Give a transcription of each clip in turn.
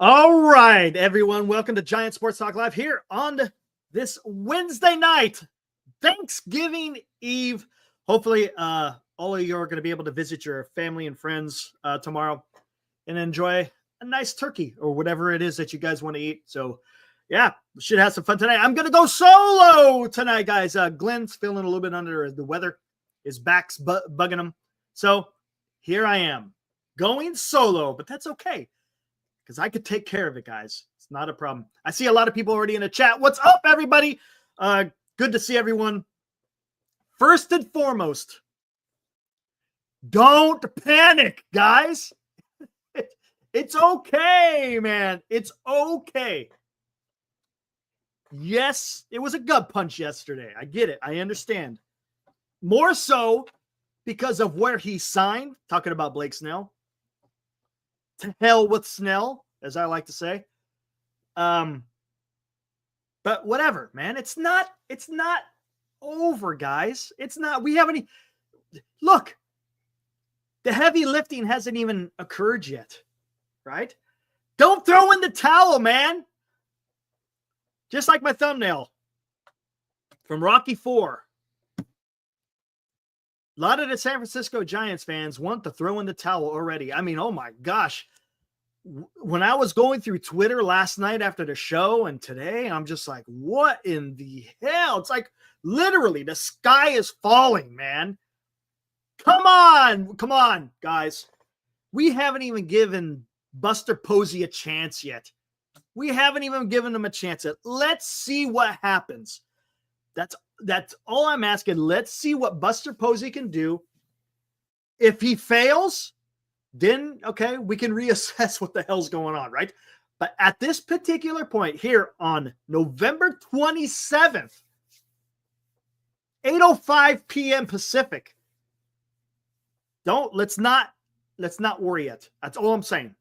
All right, everyone. Welcome to Giant Sports Talk Live here on this Wednesday night, Thanksgiving Eve. Hopefully, all of you are going to be able to visit your family and friends tomorrow and enjoy a nice turkey or whatever it is that you guys want to eat. So, yeah, we should have some fun tonight. I'm going to go solo tonight, guys. Glenn's feeling a little bit under the weather. His back's bugging him. So, here I am going solo, but that's okay, because I could take care of it, guys. It's not a problem. I see a lot of people already in the chat. What's up, everybody? Good to see everyone. First and foremost, don't panic, guys. It's okay, man. It's okay. Yes, it was a gut punch yesterday. I get it. I understand. More so because of where he signed, talking about Blake Snell. To hell with Snell, as I like to say. But whatever, man. It's not over, guys. It's not. We haven't. Look, the heavy lifting hasn't even occurred yet, right? Don't throw in the towel, man. Just like my thumbnail from Rocky IV. A lot of the San Francisco Giants fans want to throw in the towel already. I mean, oh my gosh. When I was going through Twitter last night after the show and today, I'm just like, what in the hell? It's like literally the sky is falling, man. Come on, guys. We haven't even given Buster Posey a chance yet. We haven't even given him a chance yet. Let's see what happens. That's all I'm asking. Let's see what Buster Posey can do. If he fails, then, okay, we can reassess what the hell's going on, right? But at this particular point here on November 27th, 8:05 p.m. Pacific, let's not worry yet. That's all I'm saying.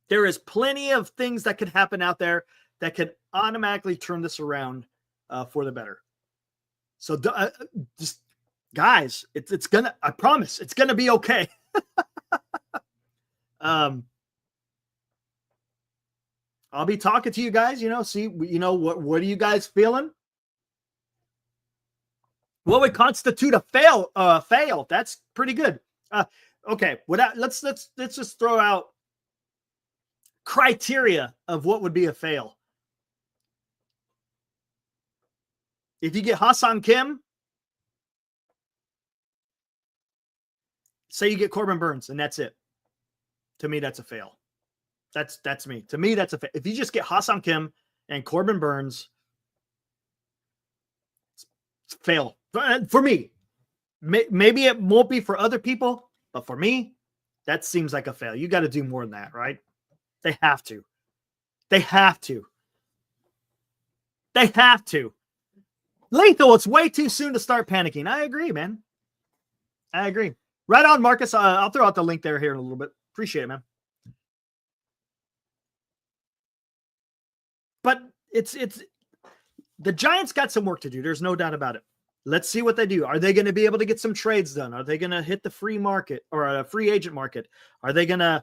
There is plenty of things that could happen out there that could automatically turn this around for the better. So just guys, it's gonna, I promise, it's gonna be okay. I'll be talking to you guys, see, what are you guys feeling? What would constitute a fail? Fail. That's pretty good. Okay. Let's just throw out criteria of what would be a fail. If you get Ha-Seong Kim, say you get Corbin Burnes, and that's it. To me, that's a fail. That's me. To me, that's a fail. If you just get Ha-Seong Kim and Corbin Burnes, it's fail. For me. Maybe it won't be for other people, but for me, that seems like a fail. You got to do more than that, right? They have to. They have to. They have to. Lethal, it's way too soon to start panicking. I agree, man. I agree. Right on, Marcus. I'll throw out the link there here in a little bit. Appreciate it, man. But it's the Giants got some work to do. There's no doubt about it. Let's see what they do. Are they going to be able to get some trades done? Are they going to hit the free market or a free agent market? Are they going to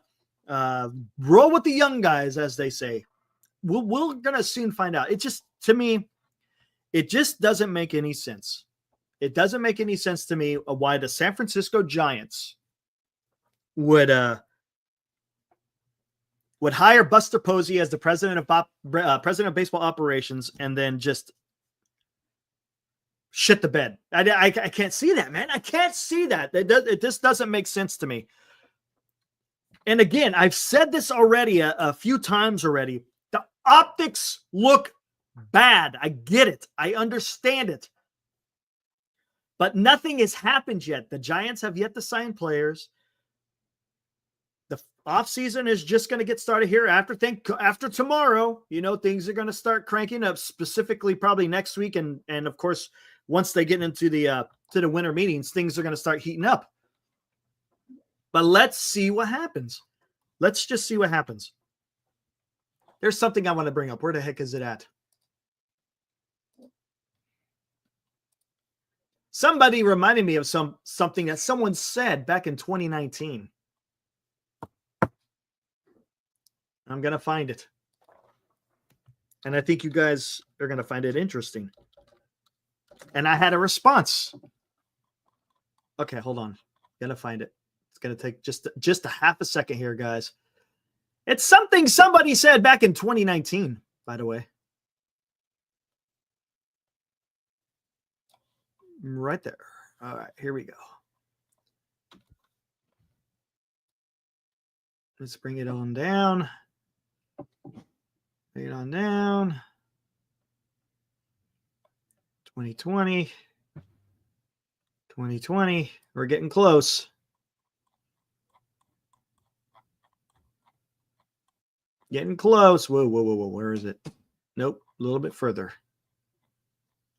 roll with the young guys, as they say? We're going to soon find out. It just, to me, it just doesn't make any sense. It doesn't make any sense to me why the San Francisco Giants would hire Buster Posey as the president of baseball operations and then just shit the bed. I can't see that, man. I can't see that. It just doesn't make sense to me. And again, I've said this already a few times already. The optics look bad. I get it. I understand it. But nothing has happened yet. The Giants have yet to sign players. The offseason is just going to get started here after tomorrow. Things are going to start cranking up, specifically probably next week. And of course, once they get into the winter meetings, things are going to start heating up. But let's see what happens. Let's just see what happens. There's something I want to bring up. Where the heck is it at? Somebody reminded me of something that someone said back in 2019. I'm going to find it. And I think you guys are going to find it interesting. And I had a response. Okay, hold on. Gonna find it. It's going to take just a half a second here, guys. It's something somebody said back in 2019, by the way. Right there. All right, here we go. Let's bring it on down. Bring it on down. 2020. 2020. We're getting close. Getting close. Whoa. Where is it? Nope. A little bit further.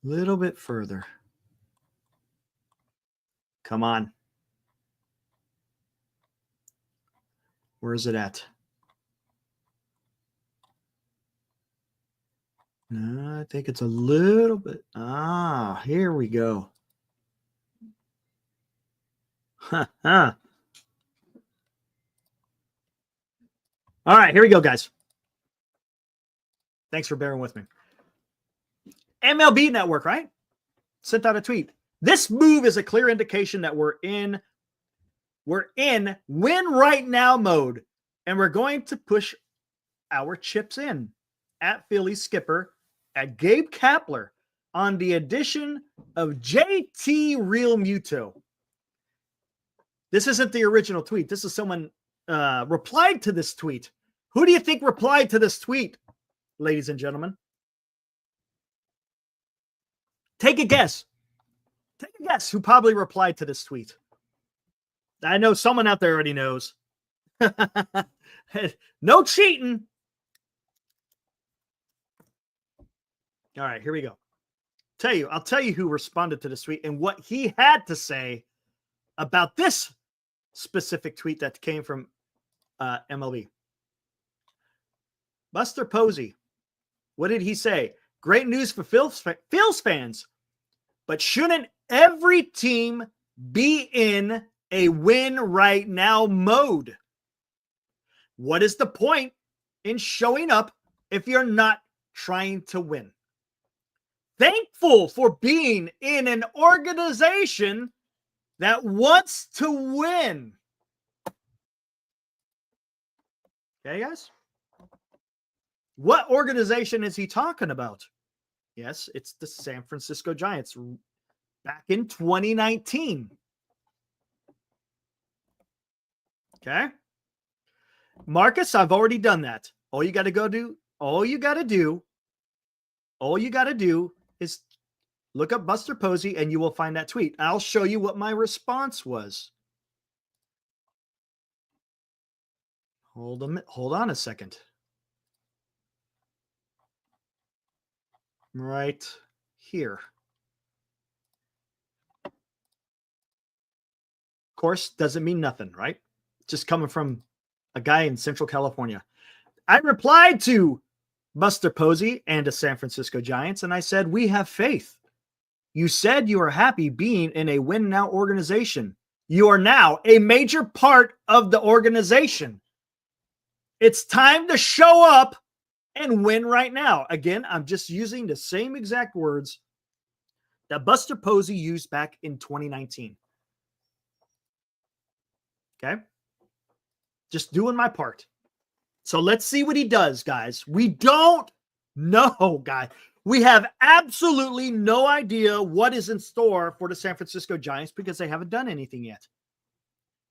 Little bit further. Come on. Where is it at? No, I think it's a little bit. Here we go. All right, here we go, guys. Thanks for bearing with me. MLB Network, right? Sent out a tweet. This move is a clear indication that we're in win right now mode, and we're going to push our chips in. At Philly skipper, at Gabe Kapler, on the addition of JT Realmuto. This isn't the original tweet. This is someone replied to this tweet. Who do you think replied to this tweet, ladies and gentlemen? Take a guess. Take a guess who probably replied to this tweet. I know someone out there already knows. No cheating. All right, here we go. I'll tell you who responded to this tweet and what he had to say about this specific tweet that came from MLB. Buster Posey. What did he say? Great news for Phil's fans, but shouldn't every team be in a win right now mode. What is the point in showing up if you're not trying to win? Thankful for being in an organization that wants to win. Okay, guys? What organization is he talking about? Yes, it's the San Francisco Giants back in 2019. Okay? Marcus, I've already done that. All you got to do is look up Buster Posey and you will find that tweet. I'll show you what my response was. Hold on a second. Right here. Of course, doesn't mean nothing, right? Just coming from a guy in Central California. I replied to Buster Posey and the San Francisco Giants, and I said, we have faith. You said you are happy being in a win now organization. You are now a major part of the organization. It's time to show up and win right now. Again, I'm just using the same exact words that Buster Posey used back in 2019. Okay? Just doing my part. So let's see what he does, guys. We don't know, guys. We have absolutely no idea what is in store for the San Francisco Giants because they haven't done anything yet.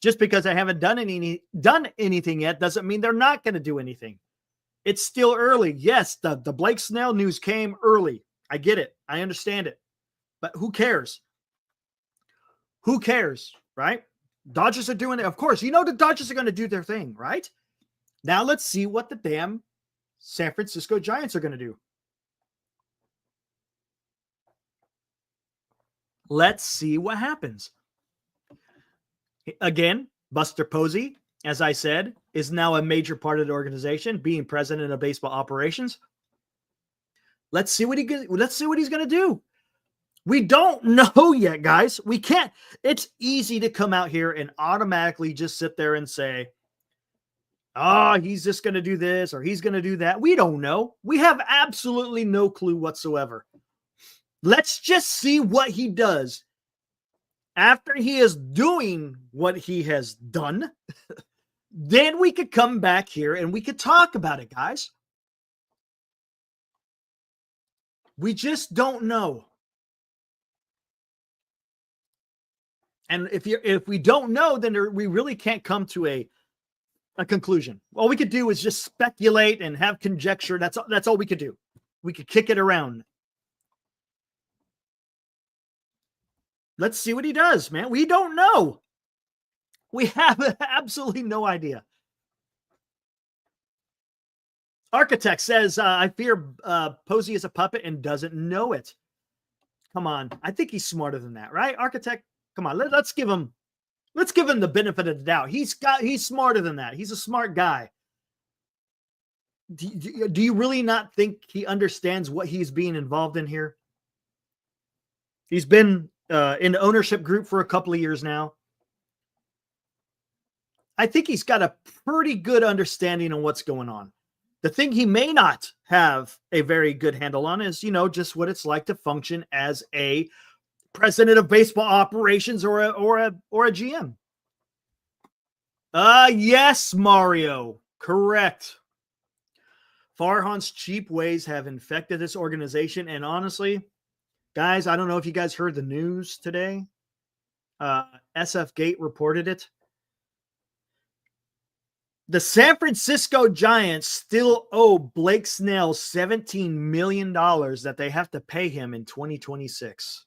Just because they haven't done anything yet doesn't mean they're not going to do anything. It's still early. Yes, the Blake Snell news came early. I get it. I understand it. But who cares? Who cares, right? Dodgers are doing it. Of course, you know the Dodgers are going to do their thing, right? Now let's see what the damn San Francisco Giants are going to do. Let's see what happens. Again, Buster Posey, as I said, is now a major part of the organization, being president of baseball operations. Let's see what he's going to do. We don't know yet, guys. We can't. It's easy to come out here and automatically just sit there and say, he's just going to do this or he's going to do that. We don't know. We have absolutely no clue whatsoever. Let's just see what he does. After he is doing what he has done, then we could come back here and we could talk about it, guys. We just don't know. And if we don't know, then we really can't come to a conclusion. All we could do is just speculate and have conjecture. That's all we could do. We could kick it around. Let's see what he does, man. We don't know. We have absolutely no idea. Architect says, I fear Posey is a puppet and doesn't know it. Come on. I think he's smarter than that, right? Architect, come on. Let's give him the benefit of the doubt. He's smarter than that. He's a smart guy. Do you really not think he understands what he's being involved in here? He's been in the ownership group for a couple of years now. I think he's got a pretty good understanding of what's going on. The thing he may not have a very good handle on is, just what it's like to function as a president of baseball operations or a GM. Yes, Mario. Correct. Farhan's cheap ways have infected this organization. And honestly, guys, I don't know if you guys heard the news today. SF Gate reported it. The San Francisco Giants still owe Blake Snell $17 million that they have to pay him in 2026.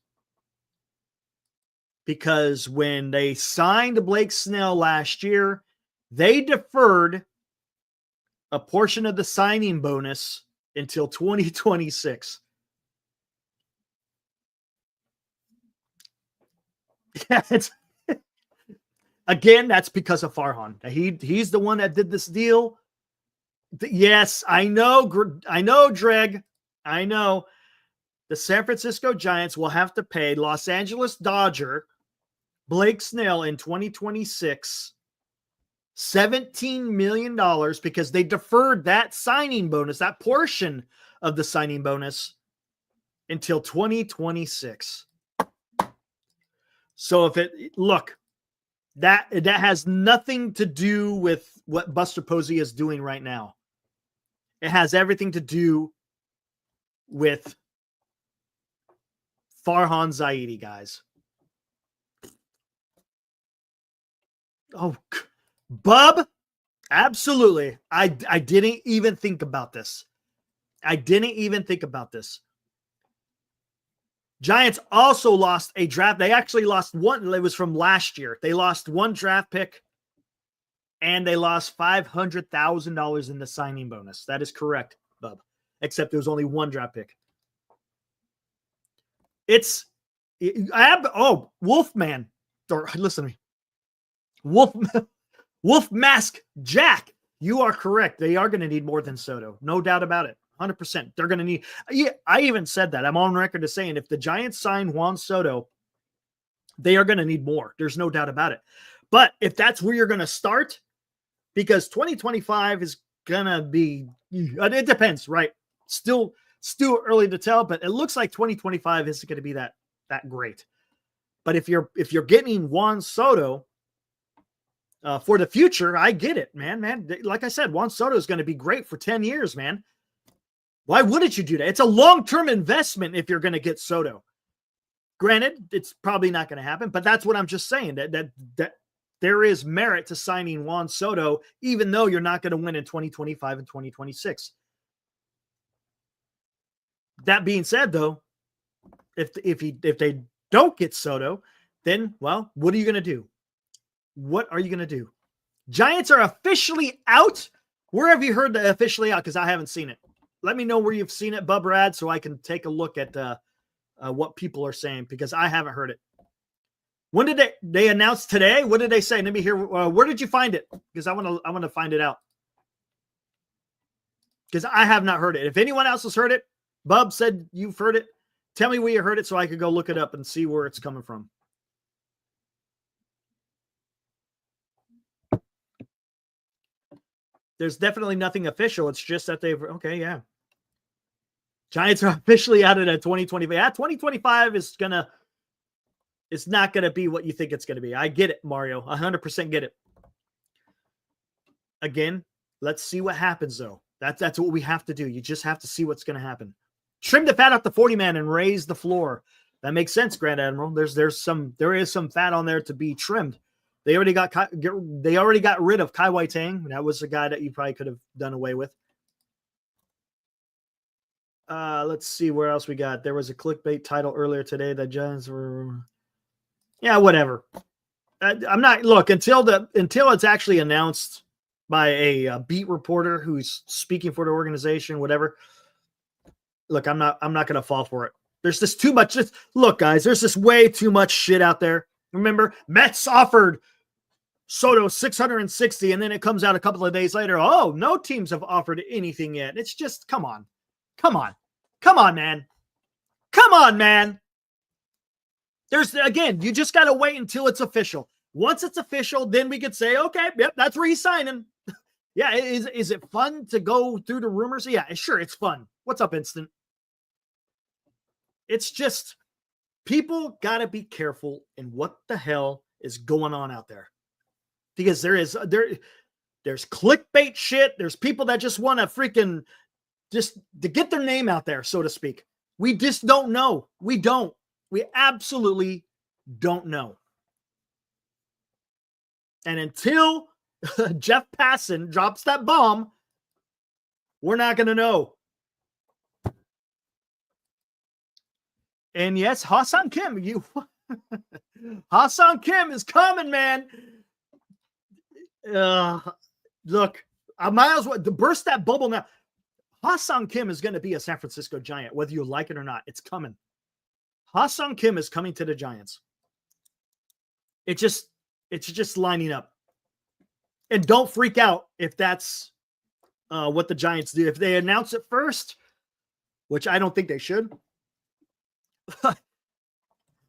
Because when they signed Blake Snell last year, they deferred a portion of the signing bonus until 2026. Yeah, again, that's because of Farhan. He's the one that did this deal. Yes, I know, Dreg. I know. the San Francisco Giants will have to pay Los Angeles Dodger Blake Snell in 2026 $17 million because they deferred that signing bonus, that portion of the signing bonus, until 2026. So if it look, that has nothing to do with what Buster Posey is doing right now. It has everything to do with Farhan Zaidi, guys. Oh, Bub, absolutely. I didn't even think about this. Giants also lost a draft. They actually lost one. It was from last year. They lost one draft pick and they lost $500,000 in the signing bonus. That is correct, Bub. Except there was only one draft pick. Wolfman. Or listen to me. Wolf Mask Jack. You are correct. They are going to need more than Soto. No doubt about it. 100%. They're going to need. Yeah, I even said that. I'm on record as saying if the Giants sign Juan Soto, they are going to need more. There's no doubt about it. But if that's where you're going to start, because 2025 is going to be, it depends, right? Still early to tell, but it looks like 2025 isn't going to be that great. But if you're getting Juan Soto for the future, I get it, man. Like I said, Juan Soto is going to be great for 10 years, man. Why wouldn't you do that? It's a long-term investment if you're going to get Soto. Granted, it's probably not going to happen, but that's what I'm just saying, that there is merit to signing Juan Soto, even though you're not going to win in 2025 and 2026. That being said, though, if they don't get Soto, then, well, what are you going to do? What are you going to do? Giants are officially out. Where have you heard the officially out? Because I haven't seen it. Let me know where you've seen it, Bub Rad, so I can take a look at what people are saying, because I haven't heard it. When did they announce today? What did they say? Let me hear. Where did you find it? Because I want to find it out. Because I have not heard it. If anyone else has heard it, Bub said you've heard it. Tell me where you heard it so I could go look it up and see where it's coming from. There's definitely nothing official. It's just that they've, okay, yeah. Giants are officially out of that 2025. Yeah, 2025 is it's not going to be what you think it's going to be. I get it, Mario. 100% get it. Again, let's see what happens, though. That's what we have to do. You just have to see what's going to happen. Trim the fat off the 40 man and raise the floor. That makes sense, Grand Admiral. There is some fat on there to be trimmed. They already got rid of Kai Wai Tang. That was a guy that you probably could have done away with. Let's see where else we got. There was a clickbait title earlier today that Giants were. Yeah, whatever. I'm not until it's actually announced by a beat reporter who's speaking for the organization. Whatever. Look, I'm not going to fall for it. There's just too much. Look, guys, there's just way too much shit out there. Remember, Mets offered Soto 660, and then it comes out a couple of days later. Oh, no teams have offered anything yet. It's just, come on, man. Again, you just got to wait until it's official. Once it's official, then we could say, okay, yep, that's where he's signing. Yeah, is it fun to go through the rumors? Yeah, sure, it's fun. What's up, Instant? It's just people got to be careful in what the hell is going on out there. Because there's clickbait shit. There's people that just want to freaking just to get their name out there, so to speak. We just don't know. We absolutely don't know. And until Jeff Passan drops that bomb, we're not going to know. And yes, Ha-Seong Kim, Ha-Seong Kim is coming, man. Look, I might as well to burst that bubble now. Ha-Seong Kim is going to be a San Francisco Giant, whether you like it or not. It's coming. Ha-Seong Kim is coming to the Giants. It's just lining up. And don't freak out if that's what the Giants do. If they announce it first, which I don't think they should,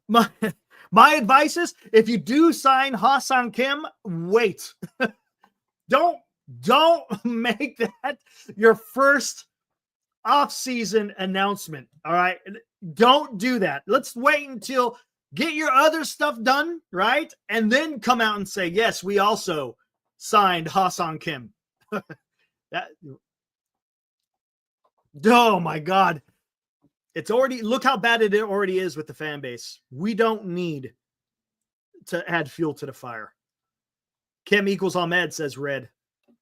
my my advice is, if you do sign Ha-Seong Kim, wait. Don't make that your first off-season announcement. All right. Don't do that. Let's wait until get your other stuff done, right? And then come out and say, yes, we also signed Ha-Seong Kim. Oh my God. It's already, look how bad it already is with the fan base. We don't need to add fuel to the fire. Kim equals Ahmed, says Red. I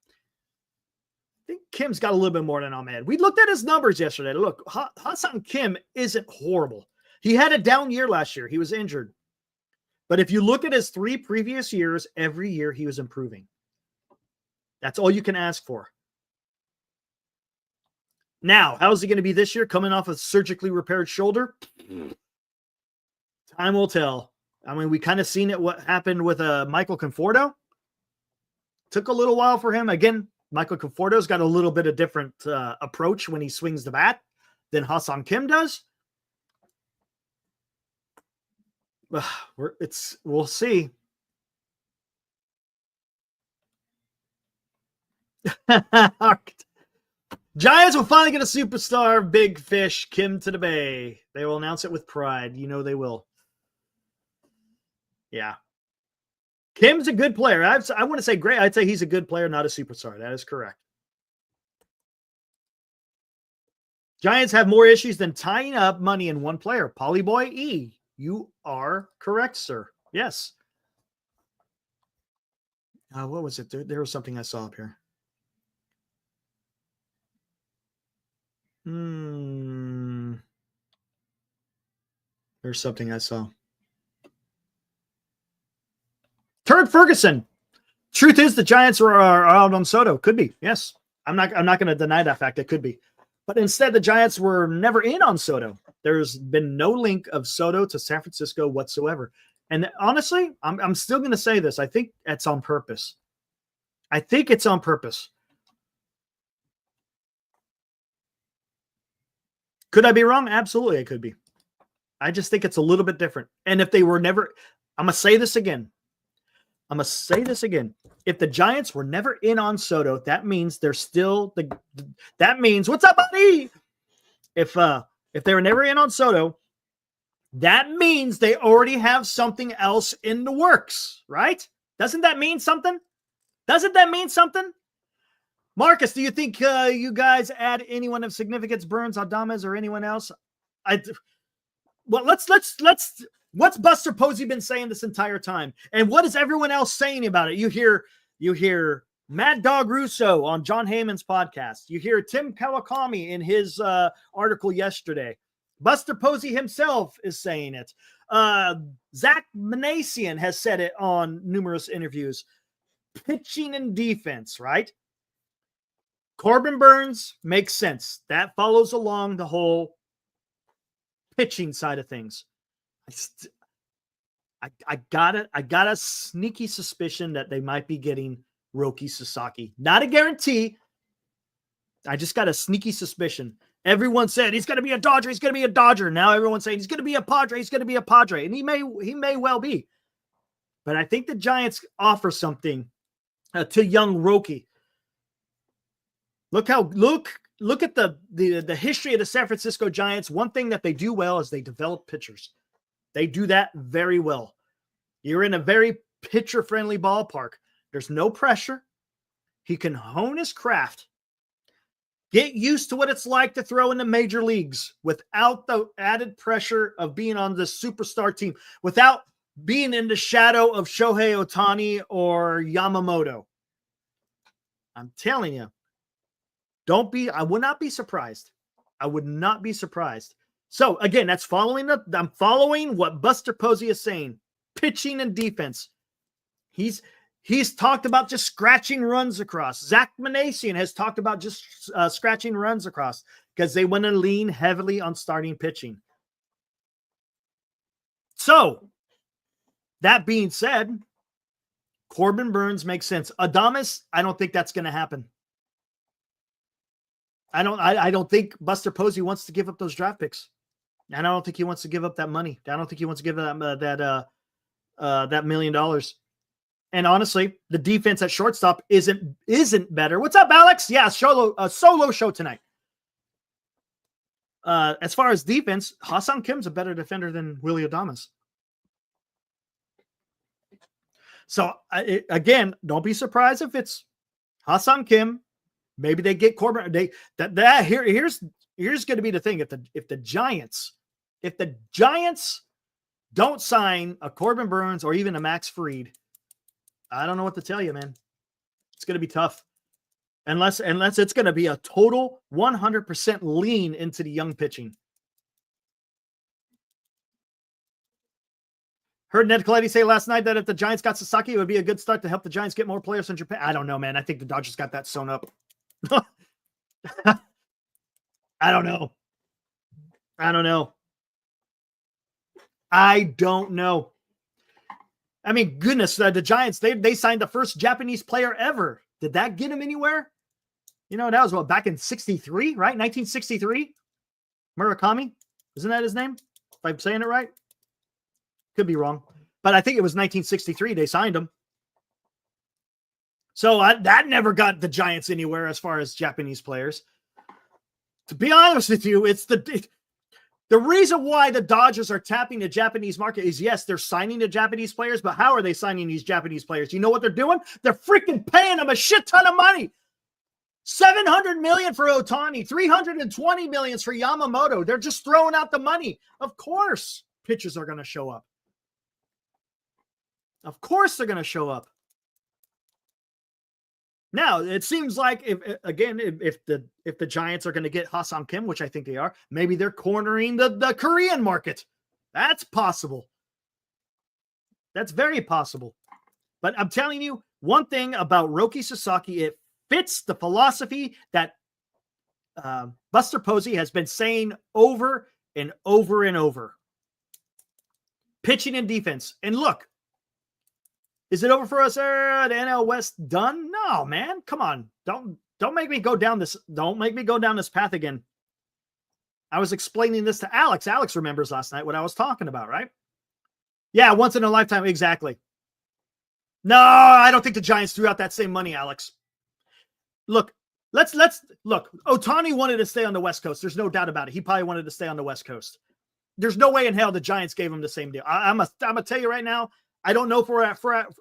think Kim's got a little bit more than Ahmed. We looked at his numbers yesterday. Look, Ha-Seong Kim isn't horrible. He had a down year last year. He was injured. But if you look at his 3 previous years, every year he was improving. That's all you can ask for. Now, how's he going to be this year, coming off a surgically repaired shoulder? Time will tell. I mean, we kind of seen it, what happened with Michael Conforto. Took a little while for him. Again, Michael Conforto's got a little bit of different approach when he swings the bat than Ha-Seong Kim does. We'll see. Giants will finally get a superstar, big fish, Kim to the Bay. They will announce it with pride. You know they will. Yeah. Kim's a good player. I want to say great. I'd say he's a good player, not a superstar. That is correct. Giants have more issues than tying up money in one player. Polyboy E. You are correct, sir. Yes. What was it? There was something I saw up here. There's something I saw. Turd Ferguson. Truth is, the Giants are out on Soto. Could be. Yes. I'm not going to deny that fact. It could be. But instead, the Giants were never in on Soto. There's been no link of Soto to San Francisco whatsoever. And honestly, I'm still going to say this. I think it's on purpose. I think it's on purpose. Could I be wrong? Absolutely, I could be. I just think it's a little bit different. And if they were never, I'm going to say this again. If the Giants were never in on Soto, that means they're still that means, what's up, buddy? If they were never in on Soto, that means they already have something else in the works, right? Doesn't that mean something? Marcus, do you think you guys add anyone of significance, Burns, Adames, or anyone else? What's Buster Posey been saying this entire time? And what is everyone else saying about it? You hear Mad Dog Russo on John Heyman's podcast. You hear Tim Kawakami in his article yesterday. Buster Posey himself is saying it. Zach Manasian has said it on numerous interviews. Pitching and defense, right? Corbin Burns makes sense. That follows along the whole pitching side of things. I got a sneaky suspicion that they might be getting Roki Sasaki. Not a guarantee. I just got a sneaky suspicion. Everyone said he's going to be a Dodger. He's going to be a Dodger. Now everyone's saying he's going to be a Padre. He's going to be a Padre, and he may well be. But I think the Giants offer something to young Roki. Look at the history of the San Francisco Giants. One thing that they do well is they develop pitchers. They do that very well. You're in a very pitcher-friendly ballpark. There's no pressure. He can hone his craft. Get used to what it's like to throw in the major leagues without the added pressure of being on the superstar team, without being in the shadow of Shohei Ohtani or Yamamoto. I'm telling you, I would not be surprised. I would not be surprised. So again, I'm following what Buster Posey is saying. Pitching and defense. He's talked about just scratching runs across. Zach Manasian has talked about just scratching runs across because they want to lean heavily on starting pitching. So that being said, Corbin Burns makes sense. Adames, I don't think that's going to happen. I don't think Buster Posey wants to give up those draft picks. And I don't think he wants to give up that money. I don't think he wants to give that that $1 million. And honestly, the defense at shortstop isn't better. What's up, Alex? Yeah, solo show tonight. As far as defense, Ha-Seong Kim's a better defender than Willy Adames. So again, don't be surprised if it's Ha-Seong Kim. Maybe they get Corbin. Here's going to be the thing: if the Giants don't sign a Corbin Burns or even a Max Fried, I don't know what to tell you, man. It's going to be tough. Unless it's going to be a total 100% lean into the young pitching. Heard Ned Colletti say last night that if the Giants got Sasaki, it would be a good start to help the Giants get more players from Japan. I don't know, man. I think the Dodgers got that sewn up. I don't know. I don't know. I mean, goodness, the Giants, they signed the first Japanese player ever. Did that get him anywhere? You know, that was back in 63, right? 1963? Murakami? Isn't that his name? If I'm saying it right? Could be wrong. But I think it was 1963 they signed him. So that never got the Giants anywhere as far as Japanese players. To be honest with you, it's the reason why the Dodgers are tapping the Japanese market is, yes, they're signing the Japanese players, but how are they signing these Japanese players? You know what they're doing? They're freaking paying them a shit ton of money. $700 million for Ohtani, $320 million for Yamamoto. They're just throwing out the money. Of course, pitchers are going to show up. Of course, they're going to show up. Now, it seems like if the Giants are going to get Ha-Seong Kim, which I think they are, maybe they're cornering the Korean market. That's possible. That's very possible. But I'm telling you one thing about Roki Sasaki, it fits the philosophy that Buster Posey has been saying over and over and over. Pitching and defense. And look, is it over for us? The NL West done? No, man. Come on. Don't make me go down this. Don't make me go down this path again. I was explaining this to Alex. Alex remembers last night what I was talking about, right? Yeah, once in a lifetime. Exactly. No, I don't think the Giants threw out that same money, Alex. Look, let's look. Ohtani wanted to stay on the West Coast. There's no doubt about it. He probably wanted to stay on the West Coast. There's no way in hell the Giants gave him the same deal. I'm gonna tell you right now. I don't know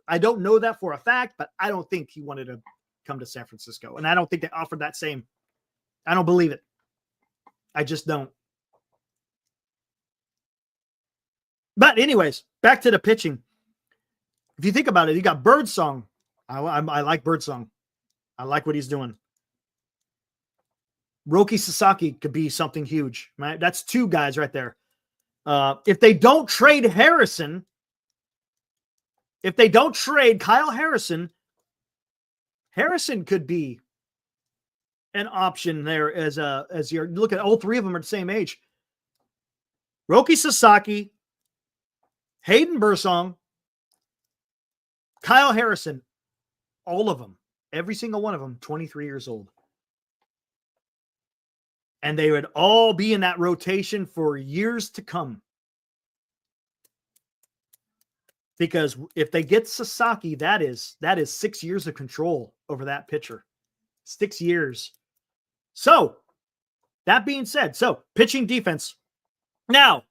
I don't know that for a fact, but I don't think he wanted to come to San Francisco, and I don't think they offered that same. I don't believe it. I just don't. But anyways, back to the pitching. If you think about it, you got Birdsong. I like Birdsong. I like what he's doing. Roki Sasaki could be something huge, right? That's two guys right there. If they don't trade Harrison, if they don't trade Kyle Harrison, Harrison could be an option there as you're look at all three of them are the same age. Roki Sasaki, Hayden Birdsong, Kyle Harrison, all of them, every single one of them, 23 years old. And they would all be in that rotation for years to come. Because if they get Sasaki, that is 6 years of control over that pitcher. 6 years. So, that being said, pitching defense. Now,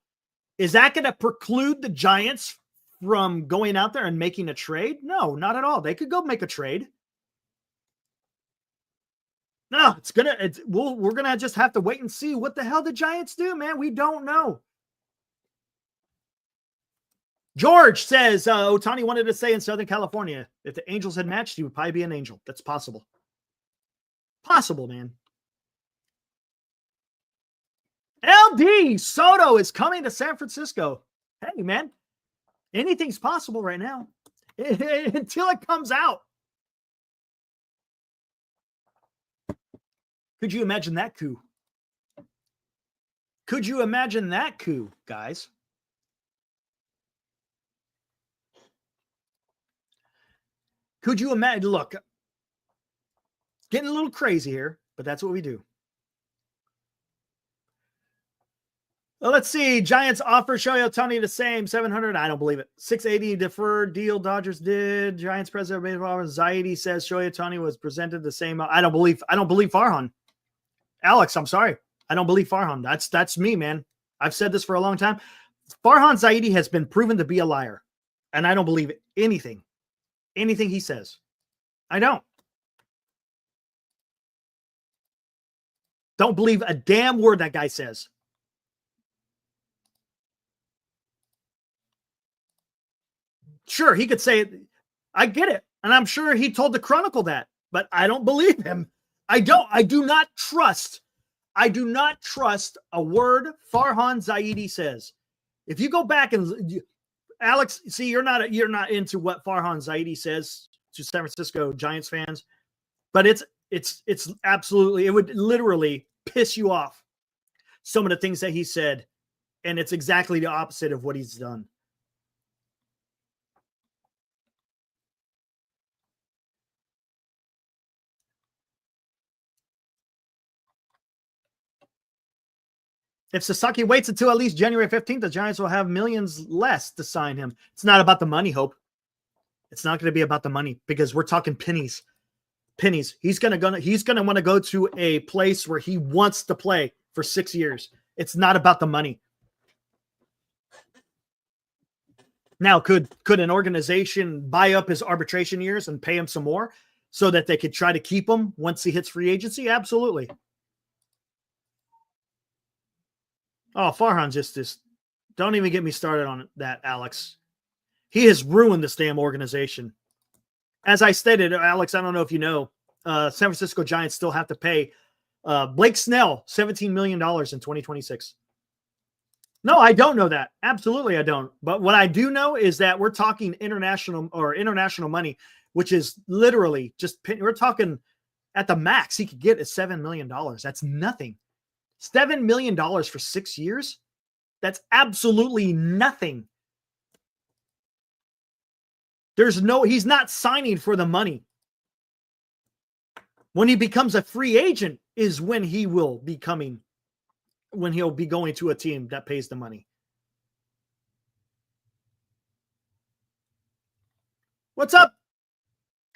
is that going to preclude the Giants from going out there and making a trade? No, not at all. They could go make a trade. No, we're gonna just have to wait and see what the hell the Giants do, man. We don't know. George says Ohtani wanted to stay in Southern California. If the Angels had matched, he would probably be an Angel. That's possible. Possible, man. LD Soto is coming to San Francisco. Hey, man, anything's possible right now until it comes out. Could you imagine that coup? Could you imagine that coup, guys? Could you imagine? Look, getting a little crazy here, but that's what we do. Well, let's see. Giants offer Shohei Ohtani the same 700. I don't believe it. 680 deferred deal Dodgers did. Giants president Zaidi says Shohei Ohtani was presented the same. I don't believe Farhan. Alex, I'm sorry. I don't believe Farhan. That's me, man. I've said this for a long time. Farhan Zaidi has been proven to be a liar, and I don't believe anything he says. I don't believe a damn word that guy says. Sure, he could say it. I get it. And I'm sure he told the Chronicle that, but I don't believe him. I do not trust a word Farhan Zaidi says. If you go back and Alex, see, you're not into what Farhan Zaidi says to San Francisco Giants fans, but it's absolutely, it would literally piss you off, some of the things that he said, and it's exactly the opposite of what he's done. If Sasaki waits until at least January 15th, the Giants will have millions less to sign him. It's not about the money, Hope. It's not going to be about the money because we're talking pennies. Pennies. He's gonna want to go to a place where he wants to play for 6 years. It's not about the money. Now, could an organization buy up his arbitration years and pay him some more so that they could try to keep him once he hits free agency? Absolutely. Oh, Farhan just don't even get me started on that, Alex. He has ruined this damn organization. As I stated, Alex, I don't know if you know, San Francisco Giants still have to pay Blake Snell $17 million in 2026. No, I don't know that. Absolutely, I don't. But what I do know is that we're talking international money, which is literally we're talking at the max he could get is $7 million. That's nothing. $7 million for 6 years? That's absolutely nothing. He's not signing for the money. When he becomes a free agent is when he'll be going to a team that pays the money. What's up?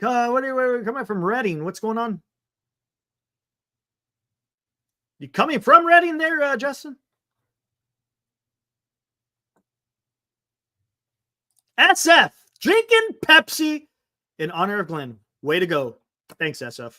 What are you coming from Reading? What's going on? You coming from Reading there, Justin? SF, drinking Pepsi in honor of Glenn. Way to go. Thanks, SF.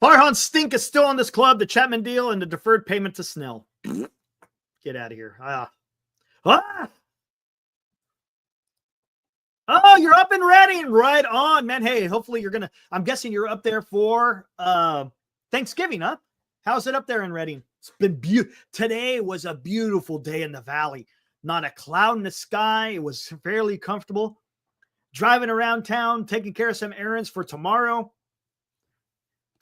Farhan stink is still on this club, the Chapman deal, and the deferred payment to Snell. Get out of here. Oh, you're up in Reading. Right on, man. Hey, hopefully I'm guessing you're up there for Thanksgiving, huh? How's it up there in Reading? It's been beautiful. Today was a beautiful day in the valley. Not a cloud in the sky. It was fairly comfortable. Driving around town, taking care of some errands for tomorrow.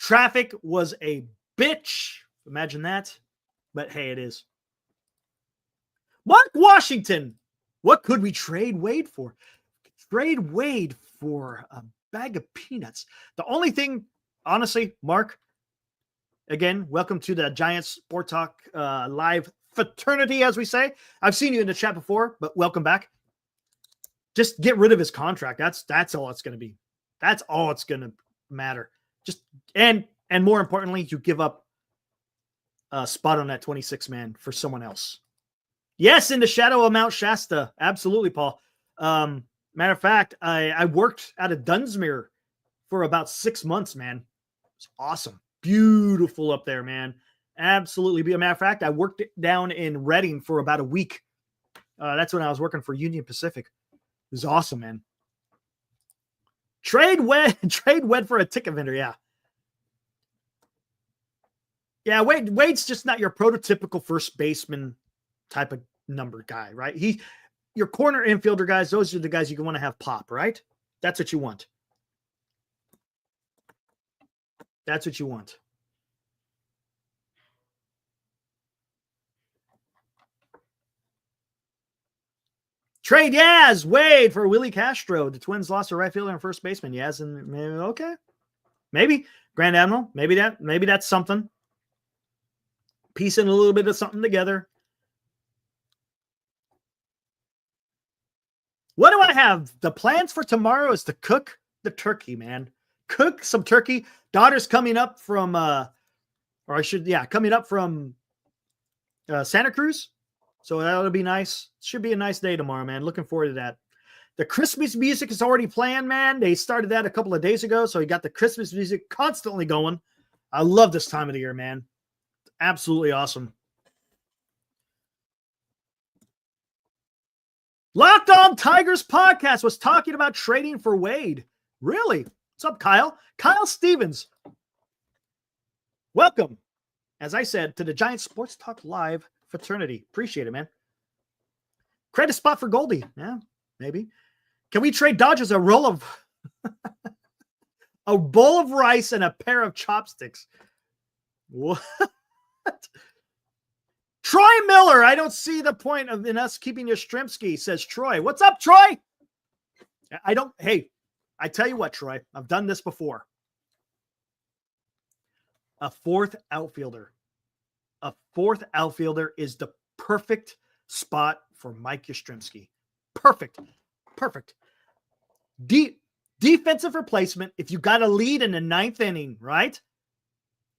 Traffic was a bitch. Imagine that. But hey, it is. Mark Washington. What could we trade Wade for? Trade Wade for a bag of peanuts. The only thing, honestly, Mark, again, welcome to the Giants Sport Talk live fraternity, as we say. I've seen you in the chat before, but welcome back. Just get rid of his contract. That's all it's going to be. That's all it's going to matter. Just and more importantly, you give up a spot on that 26 man for someone else. Yes, in the shadow of Mount Shasta. Absolutely, Paul. Matter of fact, I worked out of Dunsmuir for about 6 months, man. It's awesome. Beautiful up there, man. Absolutely. Matter of fact, I worked down in Reading for about a week. That's when I was working for Union Pacific. It was awesome, man. Trade Wed for a ticket vendor, yeah. Yeah, Wade's just not your prototypical first baseman type of number guy, right? Your corner infielder guys, those are the guys you want to have pop, right? That's what you want. That's what you want. Trade Yaz Wade for Willie Castro. The Twins lost a right fielder and first baseman. Yaz and okay, maybe Grand Admiral. Maybe that's something. Piecing a little bit of something together. What do I have? The plans for tomorrow is to cook the turkey, man. Cook some turkey. Daughter's coming up from, coming up from Santa Cruz. So that'll be nice. Should be a nice day tomorrow, man. Looking forward to that. The Christmas music is already planned, man. They started that a couple of days ago. So you got the Christmas music constantly going. I love this time of the year, man. Absolutely awesome. Locked On Tigers podcast was talking about trading for Wade. Really? What's up, Kyle? Kyle Stevens. Welcome, as I said, to the Giants Sports Talk Live fraternity. Appreciate it, man. Credit spot for Goldie. Yeah, maybe. Can we trade Dodgers a bowl of rice and a pair of chopsticks? What? Troy Miller, I don't see the point of in us keeping Yastrzemski, says Troy. What's up, Troy? Hey, I tell you what, Troy, I've done this before. A fourth outfielder is the perfect spot for Mike Yastrzemski. Perfect. Defensive replacement. If you got a lead in the ninth inning, right?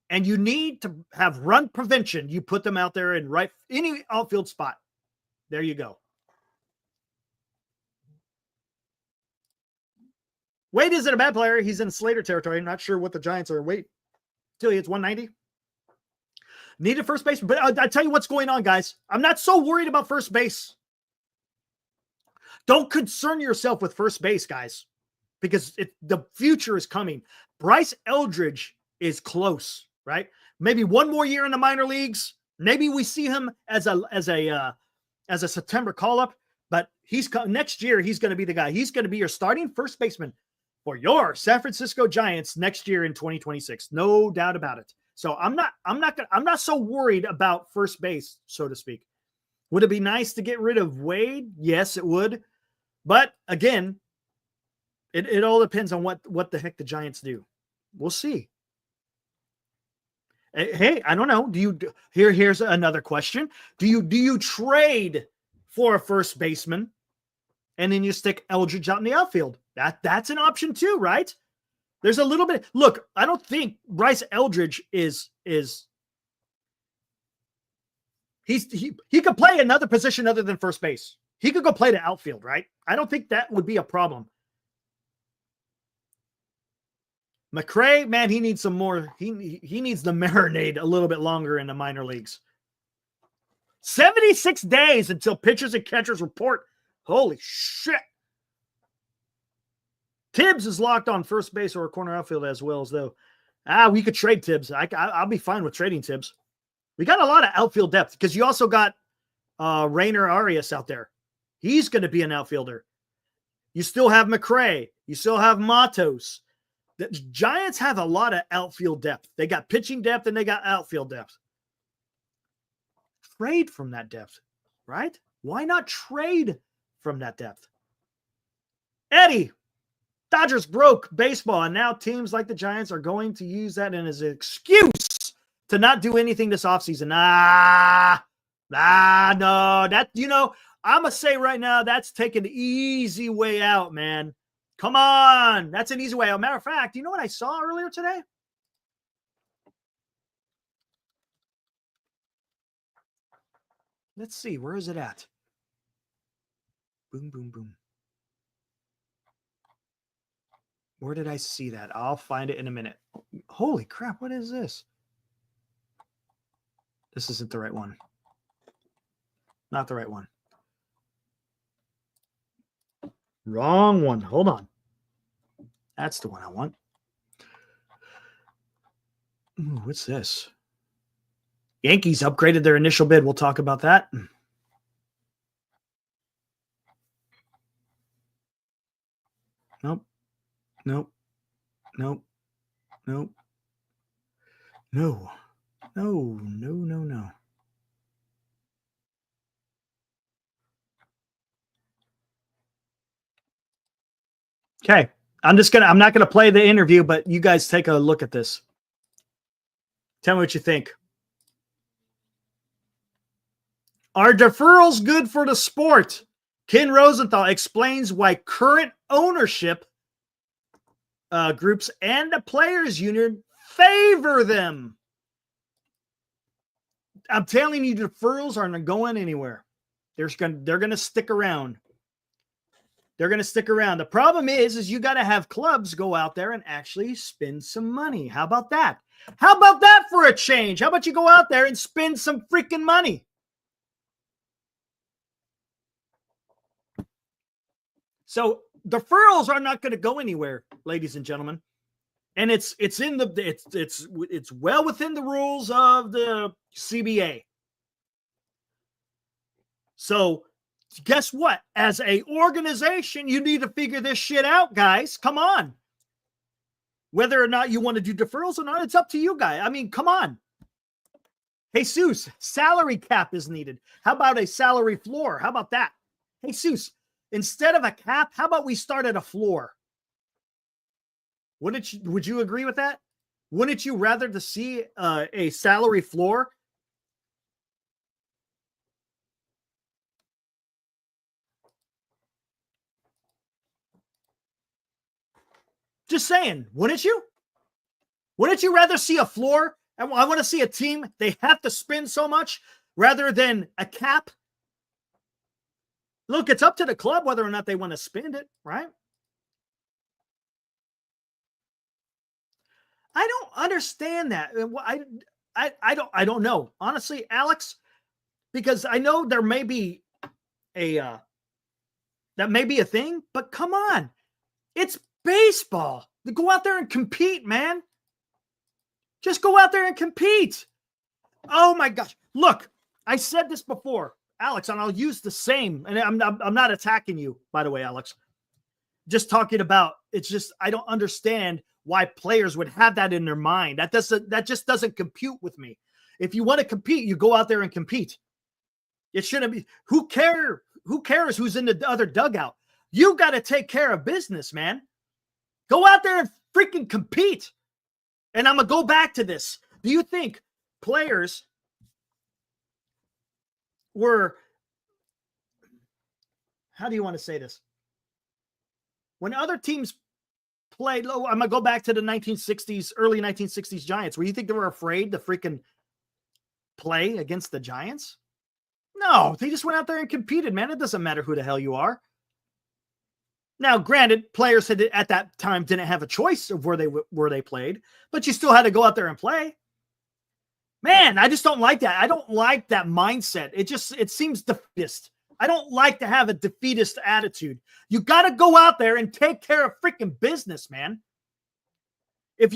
And you need to have run prevention, you put them out there in any outfield spot. There you go. Wade isn't a bad player. He's in Slater territory. I'm not sure what the Giants are. Wait till he hits 190. Needed first base. But I'll tell you what's going on, guys. I'm not so worried about first base. Don't concern yourself with first base, guys, because the future is coming. Bryce Eldridge is close. Right? Maybe one more year in the minor leagues. Maybe we see him as a September call-up, but next year he's going to be the guy. He's going to be your starting first baseman for your San Francisco Giants next year in 2026. No doubt about it. So I'm not so worried about first base, so to speak. Would it be nice to get rid of Wade? Yes, it would. But again, it all depends on what the heck the Giants do. We'll see. Hey, I don't know. Here's another question. Do you trade for a first baseman and then you stick Eldridge out in the outfield? That's an option too, right? There's a little bit. Look, I don't think Bryce Eldridge is he could play another position other than first base. He could go play the outfield, right? I don't think that would be a problem. McRae, man, he needs some more. He needs to marinate a little bit longer in the minor leagues. 76 days until pitchers and catchers report. Holy shit. Tibbs is locked on first base or a corner outfield as well as though. We could trade Tibbs. I'll be fine with trading Tibbs. We got a lot of outfield depth because you also got Rainer Arias out there. He's going to be an outfielder. You still have McRae. You still have Matos. The Giants have a lot of outfield depth. They got pitching depth and they got outfield depth. Trade from that depth, right? Why not trade from that depth? Eddie, Dodgers broke baseball, and now teams like the Giants are going to use that as an excuse to not do anything this offseason. No. I'm going to say right now, that's taking the easy way out, man. Come on. That's an easy way out. Matter of fact, you know what I saw earlier today? Let's see. Where is it at? Boom, boom, boom. Where did I see that? I'll find it in a minute. Holy crap. What is this? This isn't the right one. Not the right one. Wrong one. Hold on. That's the one I want. Ooh, what's this? Yankees upgraded their initial bid. We'll talk about that. Nope. No. Okay. I'm not gonna play the interview, but you guys take a look at this. Tell me what you think. Are deferrals good for the sport? Ken Rosenthal explains why current ownership groups and the players union favor them. I'm telling you, deferrals aren't going anywhere. They're going to stick around. They're going to stick around. The problem is you got to have clubs go out there and actually spend some money. How about that? How about that for a change? How about you go out there and spend some freaking money? So deferrals are not going to go anywhere, ladies and gentlemen. And it's well within the rules of the CBA. So guess what? As a organization, you need to figure this shit out, guys. Come on. Whether or not you want to do deferrals or not, it's up to you guys. I mean, come on. Jesus, salary cap is needed. How about a salary floor? How about that? Jesus, instead of a cap, how about we start at a floor? Would you agree with that? Wouldn't you rather to see a salary floor? Just saying, wouldn't you? Wouldn't you rather see a floor? I want to see a team, they have to spend so much rather than a cap. Look, it's up to the club whether or not they want to spend it, right? I don't understand that. I don't know. Honestly, Alex, because I know there may be that may be a thing, but come on. It's baseball. Go out there and compete, man. Just go out there and compete. Oh my gosh. Look, I said this before, Alex, and I'll use the same. And I'm not attacking you, by the way, Alex. Just talking about, it's just, I don't understand why players would have that in their mind. That just doesn't compute with me. If you want to compete, you go out there and compete. It shouldn't be, who cares who's in the other dugout? You got to take care of business, man. Go out there and freaking compete. And I'm going to go back to this. Do you think players were, how do you want to say this? When other teams played, I'm going to go back to the 1960s, early 1960s Giants, where you think they were afraid to freaking play against the Giants? No, they just went out there and competed, man. It doesn't matter who the hell you are. Now, granted, players at that time didn't have a choice of where they played, but you still had to go out there and play. Man, I just don't like that. I don't like that mindset. It seems defeatist. I don't like to have a defeatist attitude. You got to go out there and take care of freaking business, man. If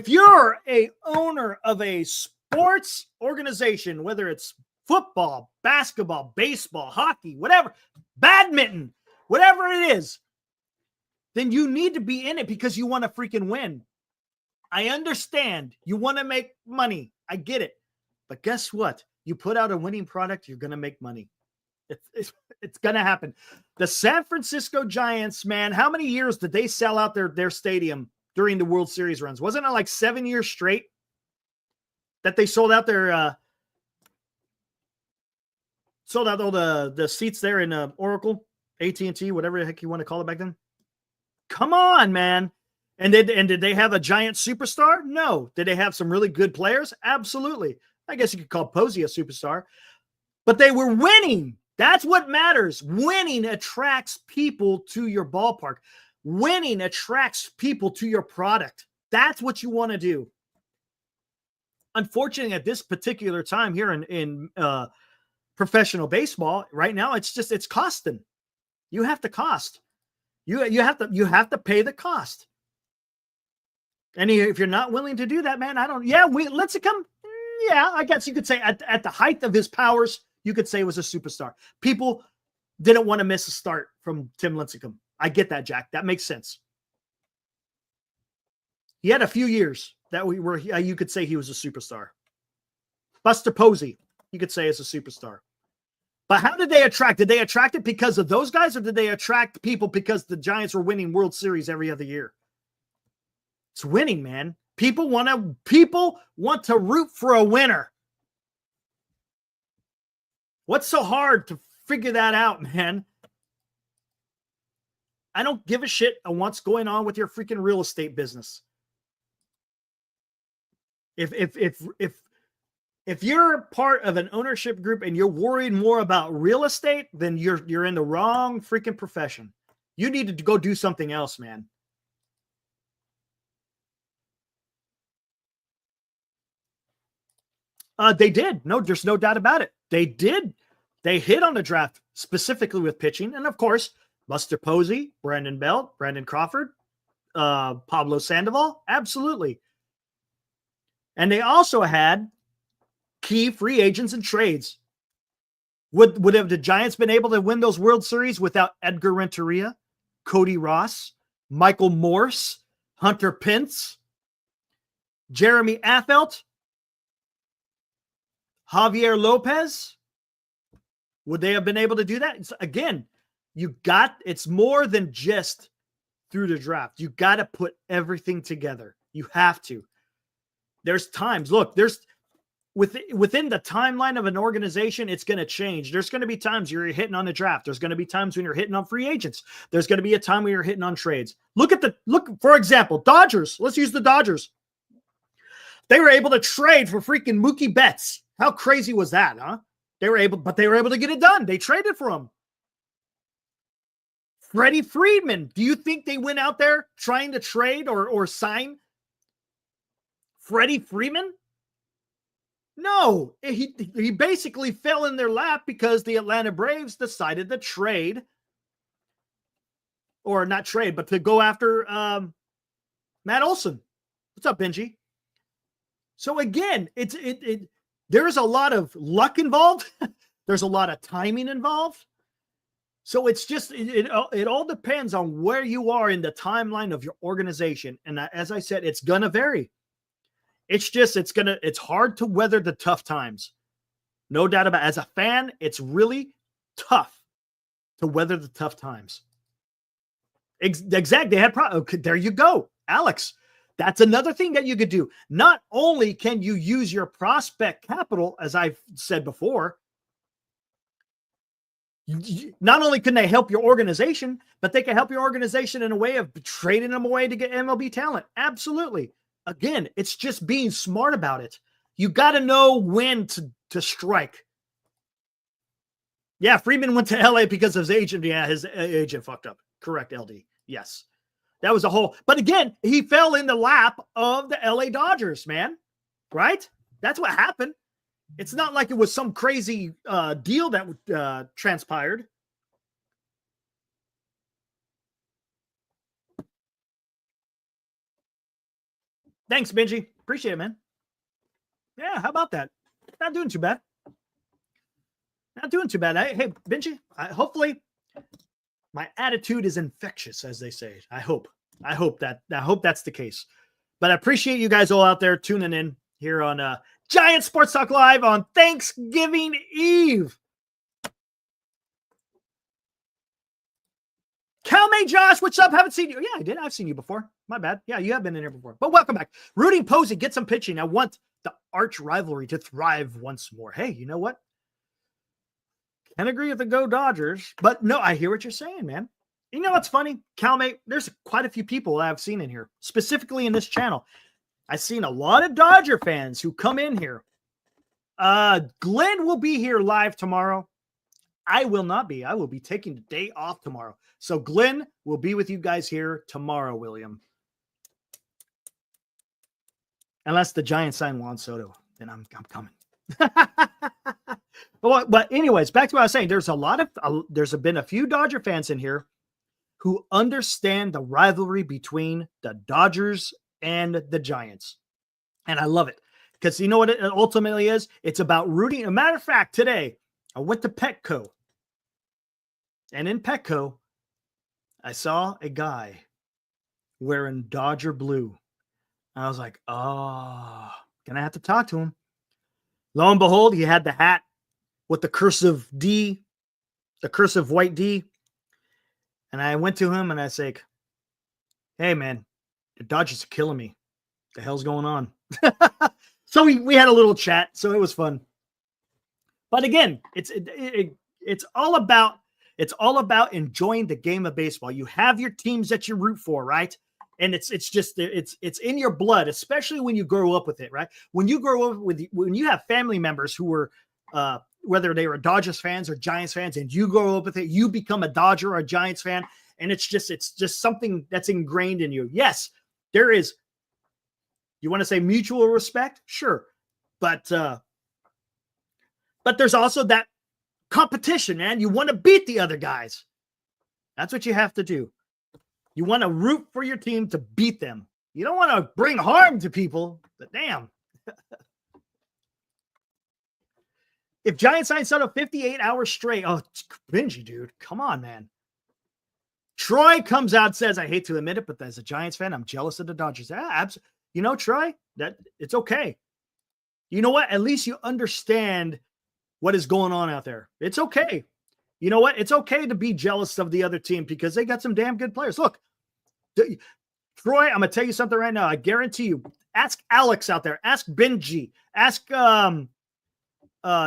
you're a owner of a sports organization, whether it's football, basketball, baseball, hockey, whatever, badminton, whatever it is, then you need to be in it because you want to freaking win. I understand you want to make money. I get it. But guess what? You put out a winning product, you're going to make money. It's going to happen. The San Francisco Giants, man, how many years did they sell out their stadium during the World Series runs? Wasn't it like 7 years straight that they sold out all the seats there in Oracle? AT&T, whatever the heck you want to call it back then. Come on, man. And did they have a giant superstar? No. Did they have some really good players? Absolutely. I guess you could call Posey a superstar. But they were winning. That's what matters. Winning attracts people to your ballpark. Winning attracts people to your product. That's what you want to do. Unfortunately, at this particular time here in professional baseball, right now, it's costing. You have to cost. You have to pay the cost. And if you're not willing to do that, man, let's come. Yeah, I guess you could say at the height of his powers, you could say it was a superstar. People didn't want to miss a start from Tim Lincecum. I get that, Jack. That makes sense. He had a few years that you could say he was a superstar. Buster Posey, you could say is a superstar. But how did they attract? Did they attract it because of those guys, or did they attract people because the Giants were winning World Series every other year? It's winning, man. People want to root for a winner. What's so hard to figure that out, man? I don't give a shit on what's going on with your freaking real estate business. If you're part of an ownership group and you're worried more about real estate, then you're in the wrong freaking profession. You need to go do something else, man. They did. No, there's no doubt about it. They did. They hit on the draft specifically with pitching. And of course, Buster Posey, Brandon Belt, Brandon Crawford, Pablo Sandoval. Absolutely. And they also had key free agents and trades. Would have the Giants been able to win those World Series without Edgar Renteria, Cody Ross, Michael Morse, Hunter Pence, Jeremy Affeldt, Javier Lopez? Would they have been able to do that? Again, it's more than just through the draft. You got to put everything together. You have to. There's times, look, within the timeline of an organization, it's going to change. There's going to be times you're hitting on the draft. There's going to be times when you're hitting on free agents. There's going to be a time when you're hitting on trades. Look, for example, Dodgers. Let's use the Dodgers. They were able to trade for freaking Mookie Betts. How crazy was that, huh? They were able to get it done. They traded for him. Freddie Freeman. Do you think they went out there trying to trade or sign Freddie Freeman? No, he basically fell in their lap because the Atlanta Braves decided to trade, or not trade, but to go after Matt Olson. What's up, Benji? So again, there's a lot of luck involved. There's a lot of timing involved. So it's just, it all depends on where you are in the timeline of your organization. And as I said, it's going to vary. It's hard to weather the tough times. No doubt about it. As a fan, it's really tough to weather the tough times. Exactly. There you go, Alex. That's another thing that you could do. Not only can you use your prospect capital, as I've said before, not only can they help your organization, but they can help your organization in a way of trading them away to get MLB talent. Absolutely. Again, it's just being smart about it. You got to know when to strike. Yeah, Freeman went to LA because of his agent. Yeah, his agent fucked up. Correct, LD. Yes. That was a whole. But again, he fell in the lap of the LA Dodgers, man. Right? That's what happened. It's not like it was some crazy deal that transpired. Thanks, Benji. Appreciate it, man. Yeah, how about that? Not doing too bad. Not doing too bad. Hey, Benji, hopefully my attitude is infectious, as they say. I hope that's the case. But I appreciate you guys all out there tuning in here on Giant Sports Talk Live on Thanksgiving Eve. Calmay Josh, what's up? Haven't seen you. Yeah, I did. I've seen you before. My bad. Yeah, you have been in here before. But welcome back. Rudy Posey, get some pitching. I want the arch rivalry to thrive once more. Hey, you know what? Can't agree with the Go Dodgers. But no, I hear what you're saying, man. You know what's funny? Calmay, there's quite a few people that I've seen in here, specifically in this channel. I've seen a lot of Dodger fans who come in here. Glenn will be here live tomorrow. I will not be. I will be taking the day off tomorrow. So Glenn will be with you guys here tomorrow, William. Unless the Giants sign Juan Soto, then I'm coming. But anyways, back to what I was saying. There's been a few Dodger fans in here who understand the rivalry between the Dodgers and the Giants. And I love it. Because you know what it ultimately is? It's about rooting. As a matter of fact, today, I went to Petco. And in Petco, I saw a guy wearing Dodger blue. I was like, oh, gonna have to talk to him. Lo and behold, he had the hat with the cursive D, the cursive white D. And I went to him and I say, hey, man, the Dodgers are killing me. What the hell's going on? So we had a little chat. So it was fun. But again, it's all about enjoying the game of baseball. You have your teams that you root for, right? And it's in your blood, especially when you grow up with it, right? When you have family members who were whether they were Dodgers fans or Giants fans, and you grow up with it, you become a Dodger or a Giants fan, and it's just something that's ingrained in you. Yes, there is. You want to say mutual respect? Sure. But there's also that competition, man. You want to beat the other guys. That's what you have to do. You want to root for your team to beat them. You don't want to bring harm to people, but damn. If Giants signed Soto 58 hours straight, oh, it's cringy, dude. Come on, man. Troy comes out and says, I hate to admit it, but as a Giants fan, I'm jealous of the Dodgers. Absolutely. You know, Troy, that it's okay. You know what? At least you understand what is going on out there. It's okay. You know what? It's okay to be jealous of the other team because they got some damn good players. Look, Troy, I'm going to tell you something right now. I guarantee you. Ask Alex out there. Ask Benji. Ask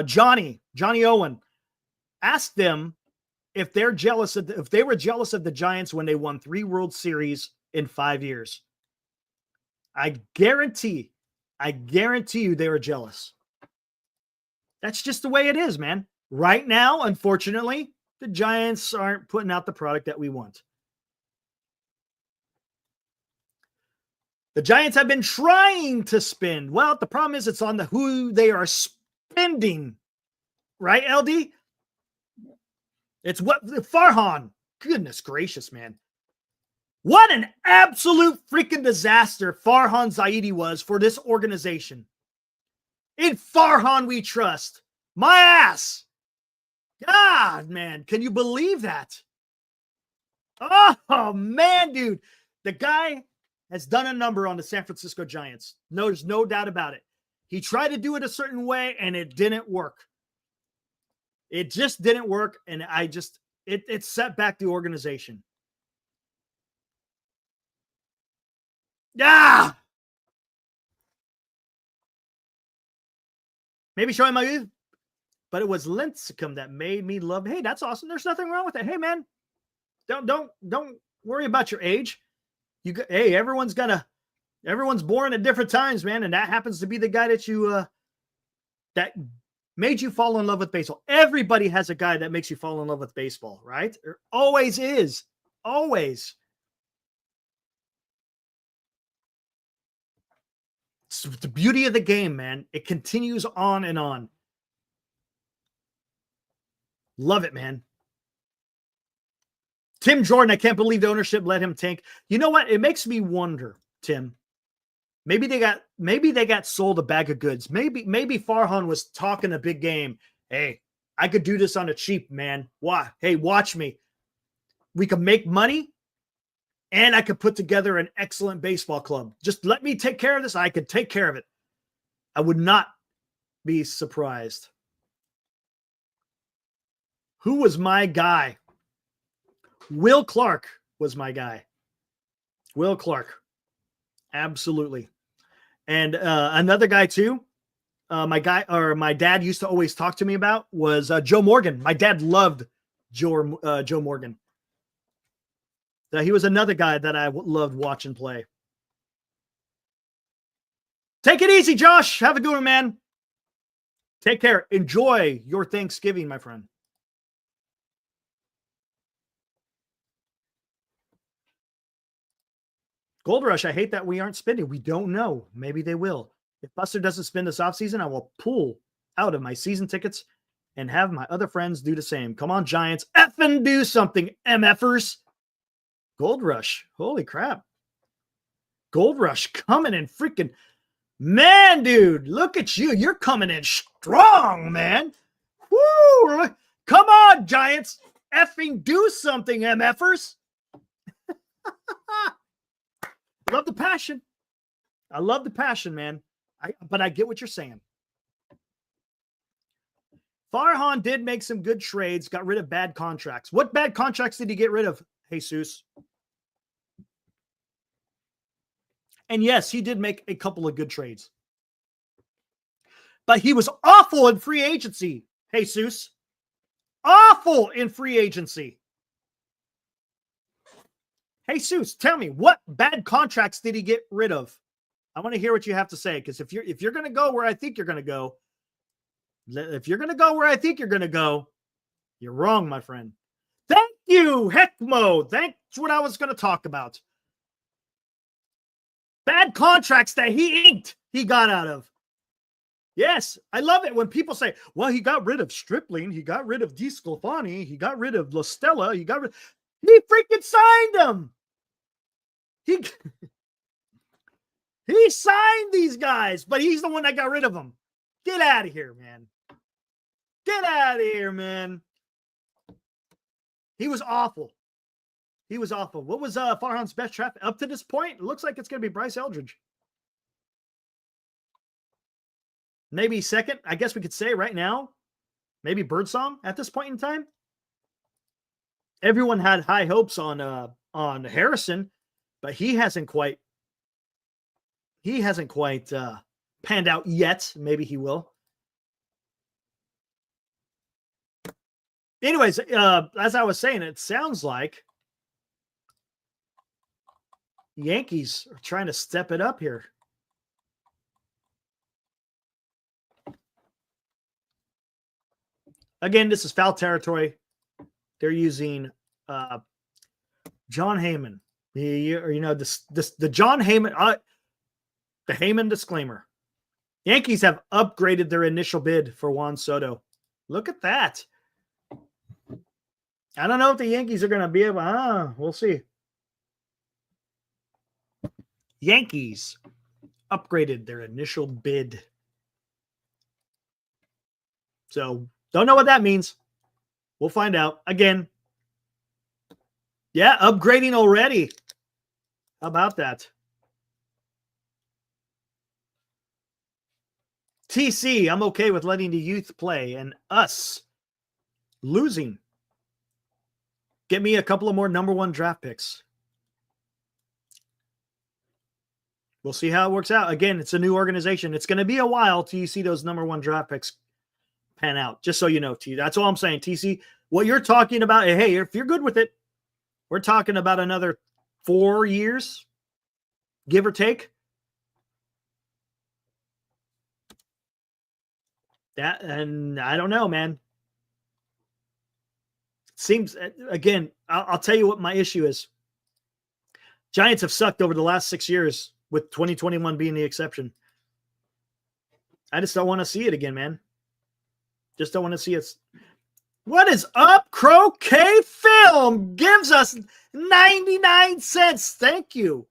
Johnny Owen. Ask them if they're jealous if they were jealous of the Giants when they won 3 World Series in 5 years. I guarantee you they were jealous. That's just the way it is, man. Right now, unfortunately, the Giants aren't putting out the product that we want. The Giants have been trying to spend. Well, the problem is it's on the who they are spending. Right, LD? It's what Farhan. Goodness gracious, man. What an absolute freaking disaster Farhan Zaidi was for this organization. In Farhan we trust. My ass. God, man. Can you believe that? Oh, man, dude. The guy has done a number on the San Francisco Giants. No, there's no doubt about it. He tried to do it a certain way, and it didn't work. It just didn't work, and it set back the organization. Yeah. Maybe showing my youth, but it was Lincecum that made me love. Hey, that's awesome. There's nothing wrong with it. Hey, man, don't worry about your age. Hey, everyone's born at different times, man, and that happens to be the guy that that made you fall in love with baseball. Everybody has a guy that makes you fall in love with baseball, right? There always is. Always. It's the beauty of the game, man. It continues on and on. Love it, man. Tim Jordan, I can't believe the ownership let him tank. You know what? It makes me wonder, Tim. Maybe they got sold a bag of goods. Maybe Farhan was talking a big game. Hey, I could do this on a cheap, man. Why? Hey, watch me. We could make money, and I could put together an excellent baseball club. Just let me take care of this. I could take care of it. I would not be surprised. Who was my guy? Will Clark was my guy. Will Clark. Absolutely. And another guy too, my dad used to always talk to me about was Joe Morgan. My dad loved Joe Morgan. He was another guy that I loved watching play. Take it easy, Josh. Have a good one, man. Take care. Enjoy your Thanksgiving, my friend. Gold Rush, I hate that we aren't spending. We don't know. Maybe they will. If Buster doesn't spend this offseason, I will pull out of my season tickets and have my other friends do the same. Come on, Giants. Effing do something, MFers. Gold Rush. Holy crap. Gold Rush coming in freaking. Man, dude, look at you. You're coming in strong, man. Woo! Come on, Giants. Effing do something, MFers. Love the passion. I love the passion, man. But I get what you're saying. Farhan did make some good trades, got rid of bad contracts. What bad contracts did he get rid of, Jesus? And yes, he did make a couple of good trades. But he was awful in free agency, Jesus. Awful in free agency. Jesus, tell me, what bad contracts did he get rid of? I want to hear what you have to say, because if you're going to go where I think you're going to go, you're wrong, my friend. Thank you, Heckmo. That's what I was going to talk about. Bad contracts that he got out of. Yes, I love it when people say, well, he got rid of Stripling, he got rid of DeSclafani, he got rid of La Stella, he freaking signed them. He signed these guys, but he's the one that got rid of them. Get out of here, man. Get out of here, man. He was awful. What was Farhan's best traffic up to this point? It looks like it's going to be Bryce Eldridge. Maybe second, I guess we could say right now. Maybe Birdsong at this point in time. Everyone had high hopes on Harrison, but he hasn't quite panned out yet. Maybe he will. Anyways, as I was saying, it sounds like Yankees are trying to step it up here. Again, this is foul territory. They're using John Heyman. The John Heyman, the Heyman disclaimer. Yankees have upgraded their initial bid for Juan Soto. Look at that. I don't know if the Yankees are going to be able. We'll see. Yankees upgraded their initial bid. So, don't know what that means. We'll find out. Again, yeah, upgrading already. How about that? TC, I'm okay with letting the youth play and us losing. Get me a couple of more number one draft picks. We'll see how it works out. Again, it's a new organization. It's going to be a while till you see those number one draft picks pan out. Just so you know, T. That's all I'm saying, TC. What you're talking about, hey, if you're good with it, we're talking about another 4 years, give or take. That, and I don't know, man. Seems, again, I'll tell you what my issue is. Giants have sucked over the last 6 years, with 2021 being the exception. I just don't want to see it again, man. Just don't want to see it. What is up? Croquet Film gives us 99 cents. Thank you,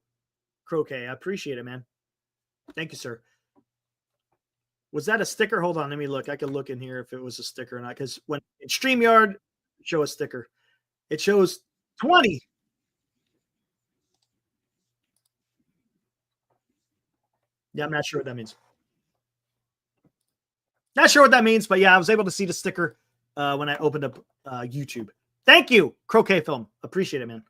Croquet. I appreciate it, man. Thank you, sir. Was that a sticker? Hold on. Let me look. I can look in here if it was a sticker or not. Because when in StreamYard, show a sticker. It shows 20. Yeah, I'm not sure what that means. Not sure what that means, but yeah, I was able to see the sticker when I opened up YouTube. Thank you, Croquet Film. Appreciate it, man.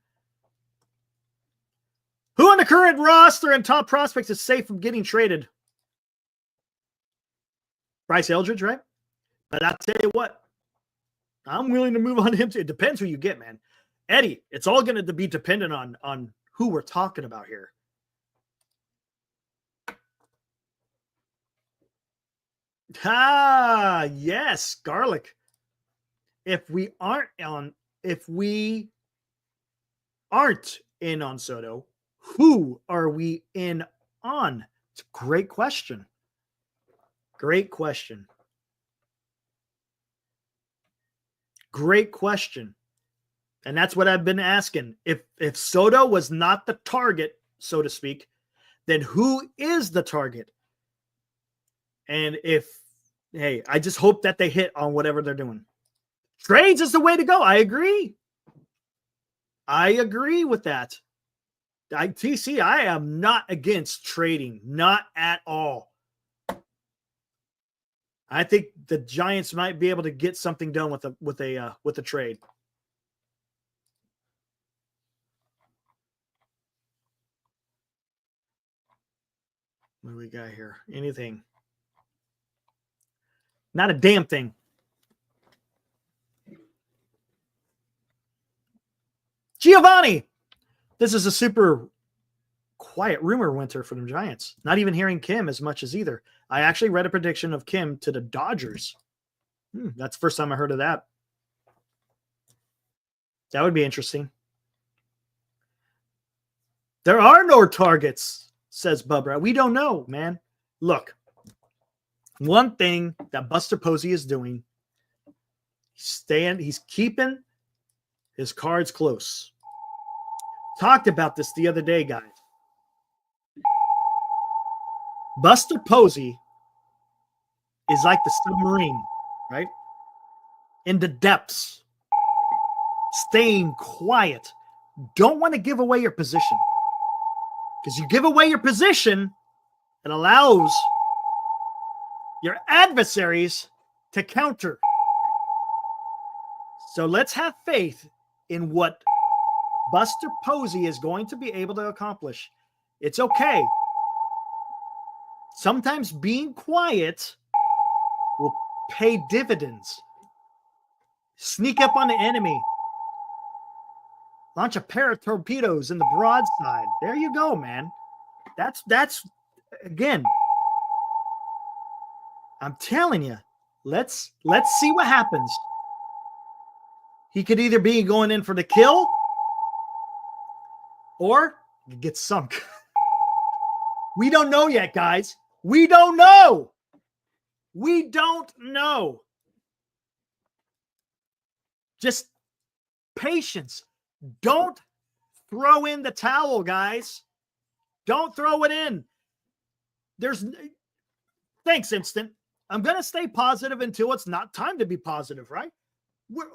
Who on the current roster and top prospects is safe from getting traded? Bryce Eldridge, right? But I'll tell you what, I'm willing to move on him too. It depends who you get, man. Eddie, it's all going to be dependent on who we're talking about here. Yes, Garlic. If we aren't in on Soto, who are we in on? It's a great question. Great question. Great question. And that's what I've been asking. If Soto was not the target, so to speak, then who is the target? And I just hope that they hit on whatever they're doing. Trades is the way to go. I agree. I agree with that. TC, I am not against trading. Not at all. I think the Giants might be able to get something done with a trade. What do we got here? Anything? Not a damn thing. Giovanni, this is a super quiet rumor winter for the Giants. Not even hearing Kim as much as either. I actually read a prediction of Kim to the Dodgers. That's the first time I heard of that. That would be interesting. There are no targets, says Bubba. We don't know, man. Look, one thing that Buster Posey is doing, he's keeping his cards close. Talked about this the other day, guys. Buster Posey is like the submarine, right? In the depths, staying quiet. Don't want to give away your position. Because you give away your position, it allows your adversaries to counter. So let's have faith in what Buster Posey is going to be able to accomplish. It's okay. Sometimes being quiet will pay dividends. Sneak up on the enemy. Launch a pair of torpedoes in the broadside. There you go, man. That's again. I'm telling you, let's see what happens. He could either be going in for the kill or get sunk. We don't know yet, guys. We don't know. We don't know. Just patience. Don't throw in the towel, guys. Don't throw it in. Thanks, Instant. I'm going to stay positive until it's not time to be positive, right? What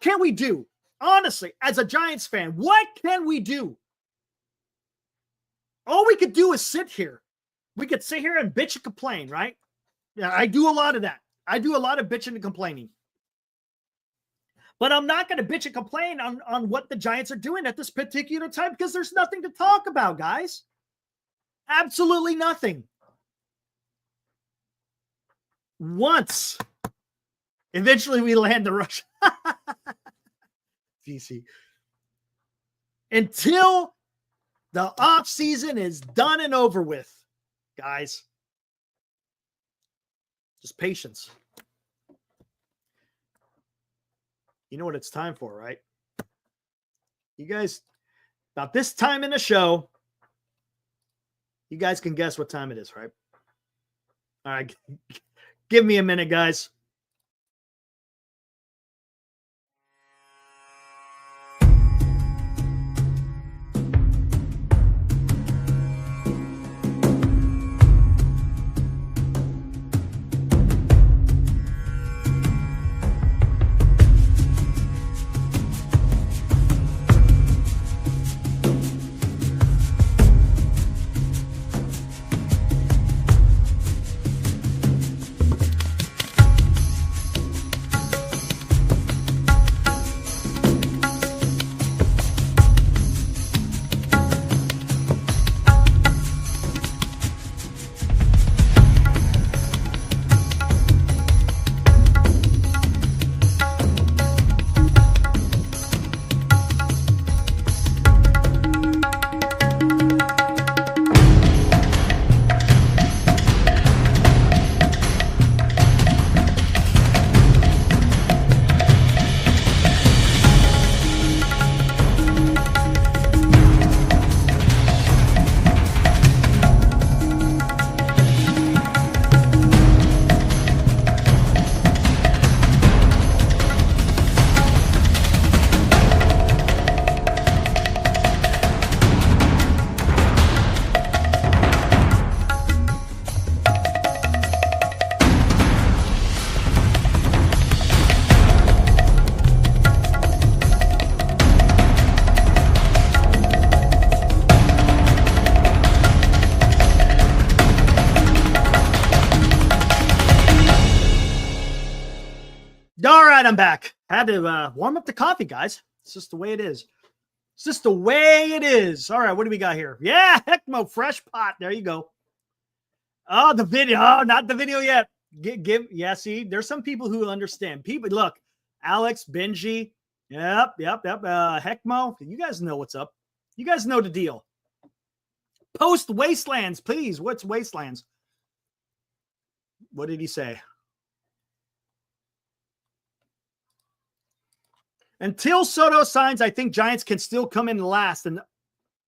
can we do? Honestly, as a Giants fan, what can we do? All we could do is sit here. We could sit here and bitch and complain, right? Yeah, I do a lot of that. I do a lot of bitching and complaining. But I'm not going to bitch and complain on what the Giants are doing at this particular time because there's nothing to talk about, guys. Absolutely nothing. Once, eventually we land the rush. DC. Until the off season is done and over with, guys. Just patience. You know what it's time for, right? You guys, about this time in the show, you guys can guess what time it is, right? All right. Give me a minute, guys. right, I'm back. Had to warm up the coffee, guys. It's just the way it is. It's just the way it is. All right, what do we got here? Yeah, Heckmo Fresh Pot. There you go. Oh, the video. Oh, not the video yet. Yeah, see, there's some people who understand. People, look, Alex, Benji. Yep. Heckmo. You guys know what's up. You guys know the deal. Post Wastelands, please. What's Wastelands? What did he say? Until Soto signs, I think Giants can still come in last and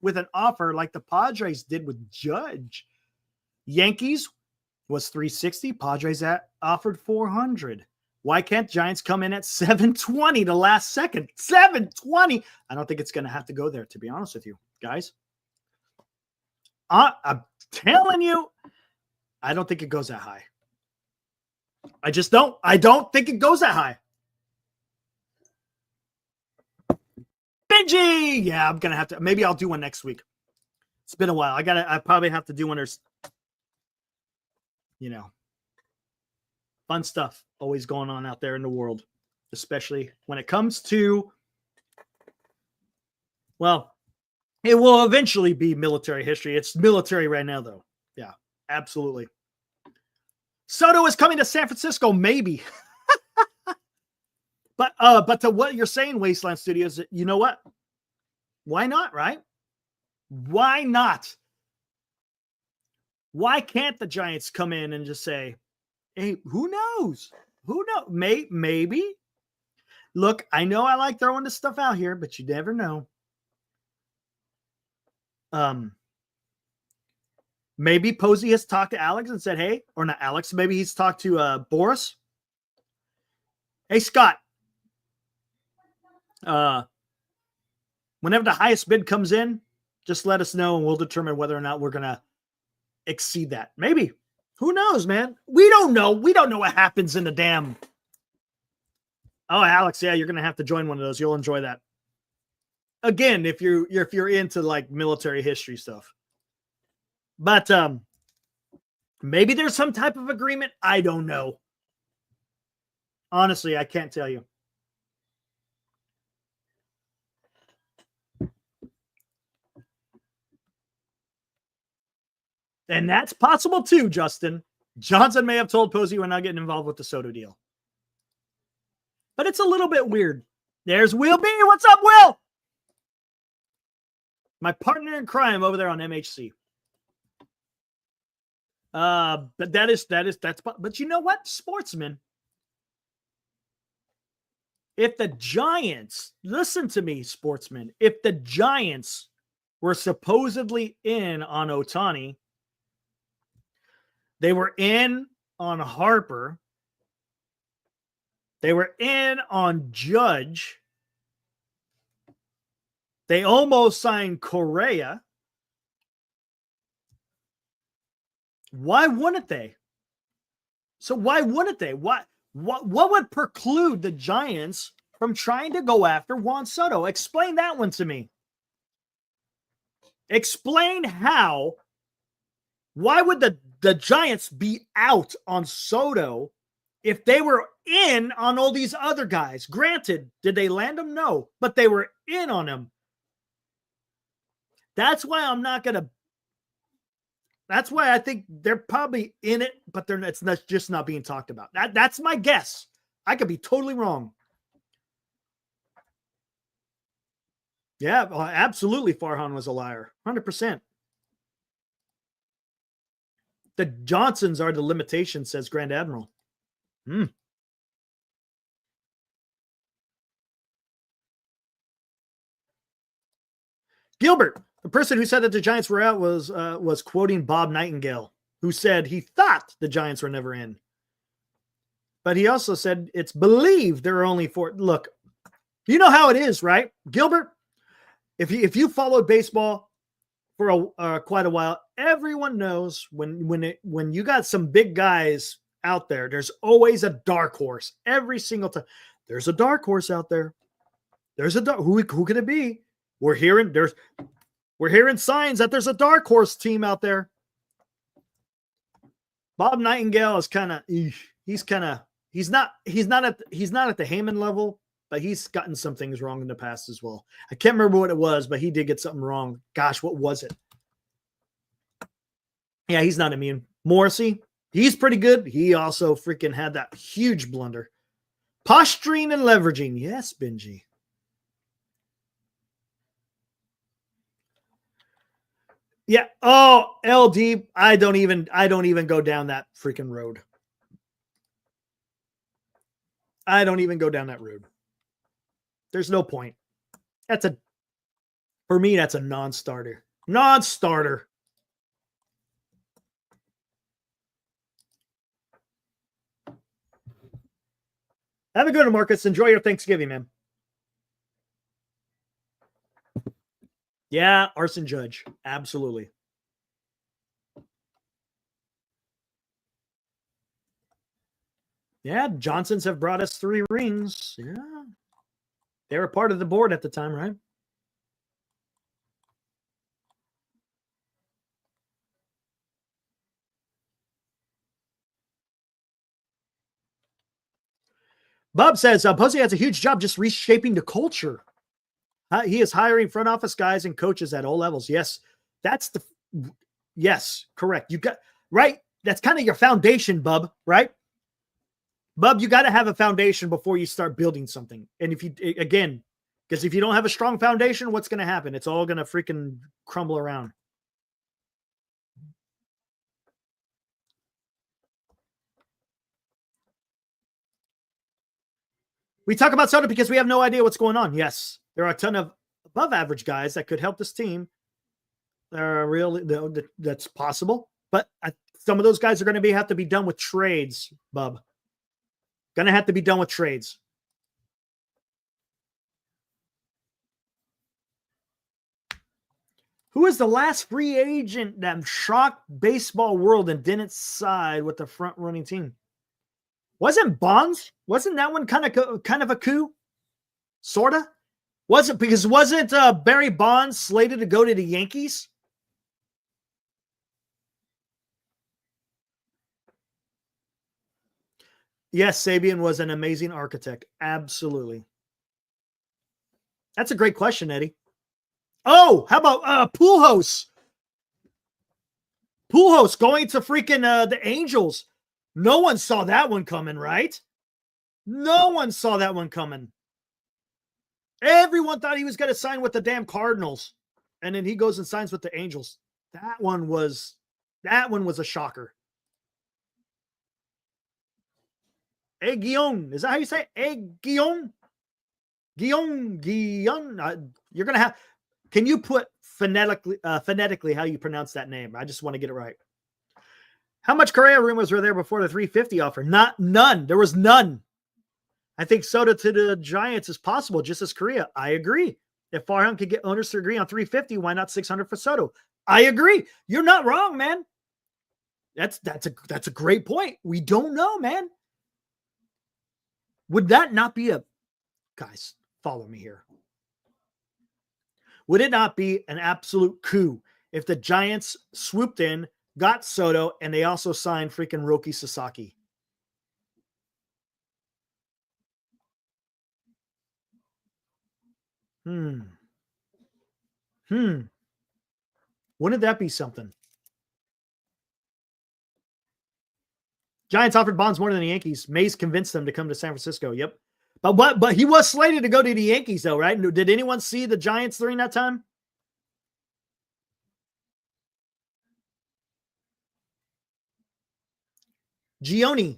with an offer like the Padres did with Judge. Yankees was 360. Padres offered 400. Why can't Giants come in at 720 the last second? 720. I don't think it's going to have to go there, to be honest with you, guys. I'm telling you, I don't think it goes that high. I just don't. I don't think it goes that high. Benji! Yeah, I'm going to have to. Maybe I'll do one next week. It's been a while. I probably have to do one. There's, fun stuff always going on out there in the world, especially when it comes to, well, it will eventually be military history. It's military right now, though. Yeah, absolutely. Soto is coming to San Francisco, maybe. But to what you're saying, Wasteland Studios, you know what? Why not, right? Why not? Why can't the Giants come in and just say, hey, who knows? Who knows? Maybe. Look, I know I like throwing this stuff out here, but you never know. Maybe Posey has talked to Alex and said, hey, or not Alex, maybe he's talked to Boris. Hey, Scott. Whenever the highest bid comes in, just let us know and we'll determine whether or not we're going to exceed that. Maybe. Who knows, man? We don't know. We don't know what happens in the damn. Oh, Alex, yeah, you're going to have to join one of those. You'll enjoy that. Again, if you're into like military history stuff. But maybe there's some type of agreement. I don't know. Honestly, I can't tell you. And that's possible too, Justin. Johnson may have told Posey we're not getting involved with the Soto deal. But it's a little bit weird. There's Will B. What's up, Will? My partner in crime over there on MHC. But but you know what? Sportsman. If the Giants, listen to me, sportsman, if the Giants were supposedly in on Ohtani, they were in on Harper, they were in on Judge, they almost signed Correa. Why wouldn't they? So why wouldn't they? What would preclude the Giants from trying to go after Juan Soto? Explain that one to me. Explain how. Why would the Giants be out on Soto if they were in on all these other guys? Granted, did they land them? No, but they were in on them. That's why I'm not going to. That's why I think they're probably in it, but it's just not being talked about. That's my guess. I could be totally wrong. Yeah, absolutely. Farhan was a liar. 100%. The Johnsons are the limitation, says Grand Admiral. Gilbert, the person who said that the Giants were out was quoting Bob Nightingale, who said he thought the Giants were never in. But he also said it's believed there are only 4. Look, you know how it is, right? Gilbert, if you followed baseball for quite a while, everyone knows when you got some big guys out there, there's always a dark horse. Every single time. There's a dark horse out there. There's a dark. Who could it be? We're hearing signs that there's a dark horse team out there. Bob Nightingale is he's kind He's not at the Heyman level, but he's gotten some things wrong in the past as well. I can't remember what it was, but he did get something wrong. Gosh, what was it? Yeah, he's not immune. Morrissey, he's pretty good. He also freaking had that huge blunder. Posturing and leveraging. Yes, Benji. Yeah. Oh, LD. I don't even go down that freaking road. I don't even go down that road. There's no point. For me, that's a non-starter. Non-starter. Have a good one, Marcus. Enjoy your Thanksgiving, man. Yeah, Arson Judge. Absolutely. Yeah, Johnsons have brought us 3 rings. Yeah. They were part of the board at the time, right? Bob says, Posey has a huge job just reshaping the culture. He is hiring front office guys and coaches at all levels. Yes, yes, correct. You got, right? That's kind of your foundation, Bub, right? Bub, you got to have a foundation before you start building something. And if you don't have a strong foundation, what's going to happen? It's all going to freaking crumble around. We talk about Soto because we have no idea what's going on. Yes, there are a ton of above average guys that could help this team. That's possible. But some of those guys are going to have to be done with trades, Bub. Going to have to be done with trades. Who is the last free agent that shocked baseball world and didn't side with the front running team? Wasn't Bonds? Wasn't that one kind of a coup? Sorta? Wasn't Barry Bonds slated to go to the Yankees? Yes, Sabian was an amazing architect. Absolutely. That's a great question, Eddie. Oh, how about Pujols? Pujols going to freaking the Angels. No one saw that one coming, right? No one saw that one coming. Everyone thought he was going to sign with the damn Cardinals. And then he goes and signs with the Angels. That one was a shocker. Guillon. Is that how you say it? Guillon? Guillon. You're going to have, can you put phonetically how you pronounce that name? I just want to get it right. How much Correa rumors were there before the 350 offer? None. There was none. I think Soto to the Giants is possible, just as Correa. I agree. If Farhan could get owners to agree on 350, why not 600 for Soto? I agree. You're not wrong, man. That's a great point. We don't know, man. Would that not be guys, follow me here. Would it not be an absolute coup if the Giants swooped in, got Soto, and they also signed freaking Roki Sasaki? Wouldn't that be something? Giants offered Bonds more than the Yankees. Mays convinced them to come to San Francisco. Yep. But he was slated to go to the Yankees, though, right? Did anyone see the Giants during that time? Gioni.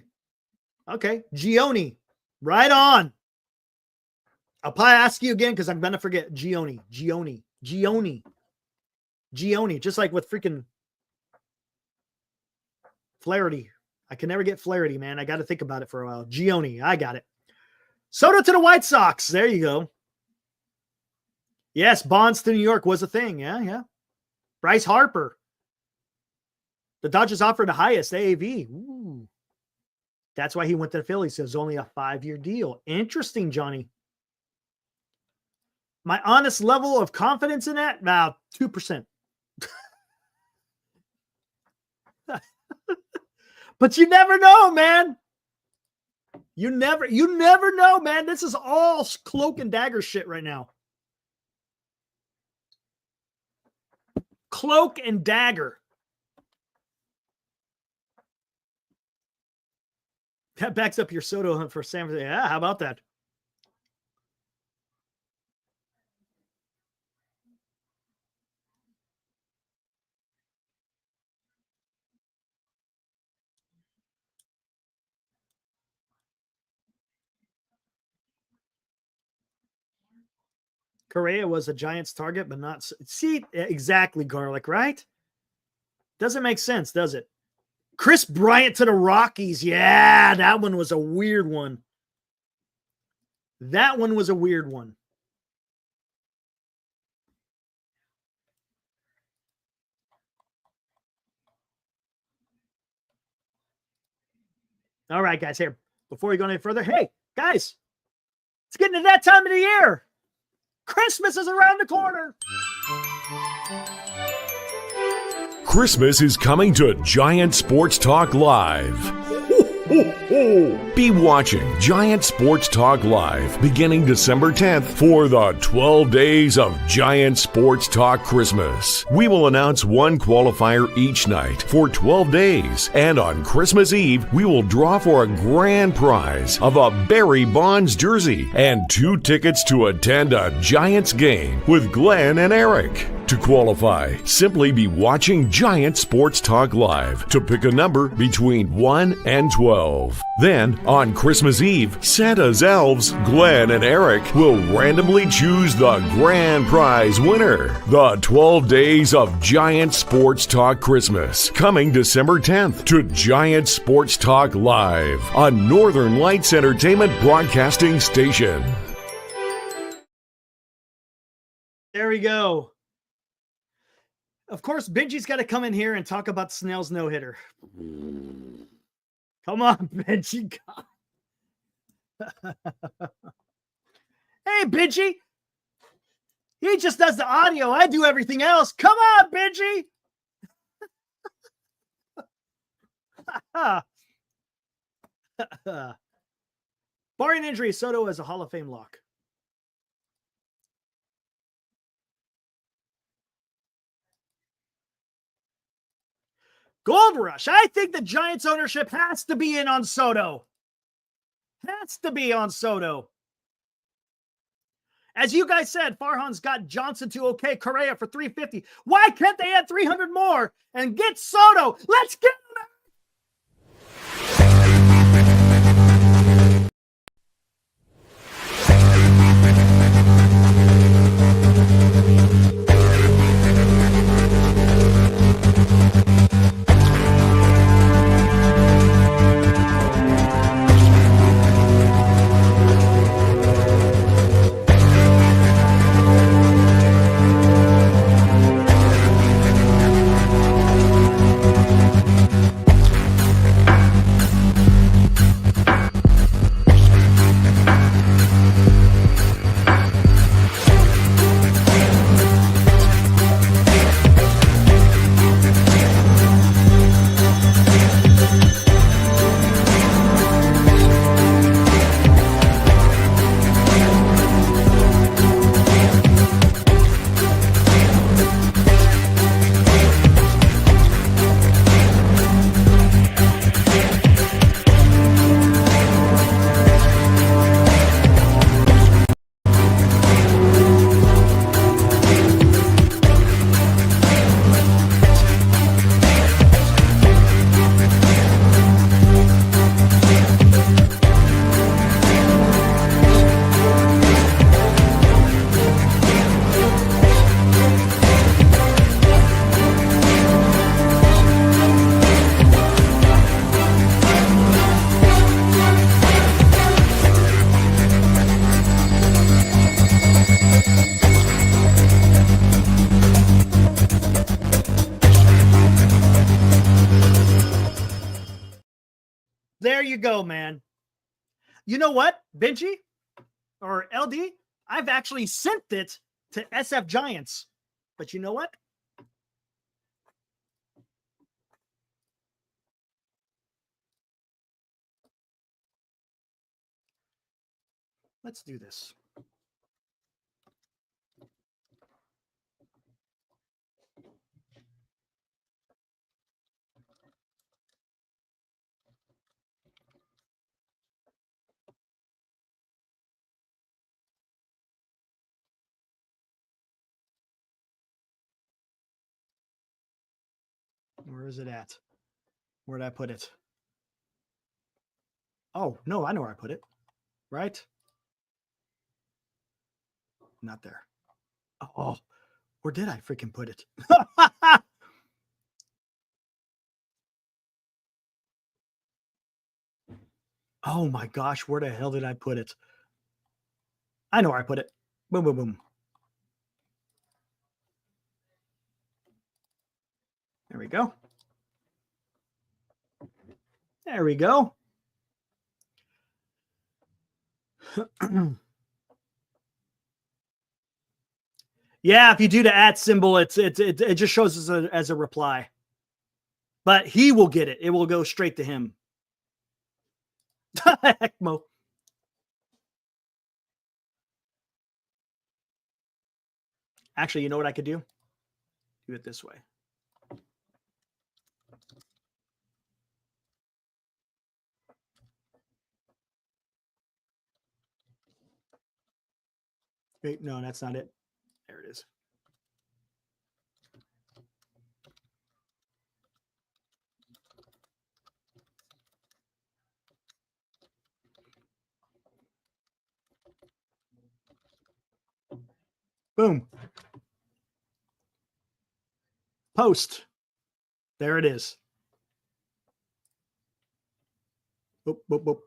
Okay. Gioni. Right on. I'll probably ask you again because I'm going to forget. Gioni. Just like with freaking Flaherty. I can never get Flaherty, man. I got to think about it for a while. Gioni. I got it. Soto to the White Sox. There you go. Yes, Bonds to New York was a thing. Yeah. Bryce Harper. The Dodgers offered the highest AAV. Ooh. That's why he went to the Phillies. It was only a 5-year deal. Interesting, Johnny. My honest level of confidence in that? About 2%. But you never know, man. You never know, man. This is all cloak and dagger shit right now. Cloak and dagger. That backs up your Soto hunt for San Francisco. Yeah, how about that? Correa was a Giants target, but not. See, exactly, Garlic, right? Doesn't make sense, does it? Chris Bryant to the Rockies. Yeah, that one was a weird one. That one was a weird one. All right, guys, here, before we go any further, hey, guys, it's getting to that time of the year. Christmas is around the corner. Christmas is coming to Giant Sports Talk Live. Be watching Giant Sports Talk Live beginning December 10th for the 12 days of Giant Sports Talk Christmas. We will announce one qualifier each night for 12 days, and on Christmas Eve, we will draw for a grand prize of a Barry Bonds jersey and 2 tickets to attend a Giants game with Glenn and Eric. To qualify, simply be watching Giant Sports Talk Live to pick a number between 1 and 12. Then, on Christmas Eve, Santa's elves, Glenn and Eric, will randomly choose the grand prize winner. The 12 days of Giant Sports Talk Christmas, coming December 10th to Giant Sports Talk Live on Northern Lights Entertainment Broadcasting Station. There we go. Of course, Benji's got to come in here and talk about Snell's no-hitter. Come on, Benji. Hey, Benji. He just does the audio. I do everything else. Come on, Benji. Barring injury, Soto is a Hall of Fame lock. Gold Rush. I think the Giants ownership has to be in on Soto. Has to be on Soto. As you guys said, Farhan's got Johnson to okay Correa for $350. Why can't they add 300 more and get Soto? Let's get him. There you go, man. You know what, Benji or LD? I've actually sent it to SF Giants. But you know what? Let's do this. Where is it at? Where did I put it? Oh, no, I know where I put it. Right? Not there. Oh, where did I freaking put it? Oh my gosh, where the hell did I put it? I know where I put it. Boom, boom, boom. There we go. There we go. Yeah, if you do the @ symbol, it just shows as a reply. But he will get it. It will go straight to him. ECMO. Actually, you know what I could do? Do it this way. Wait, no, that's not it. There it is. Boom. Post. There it is. Boop, boop, boop.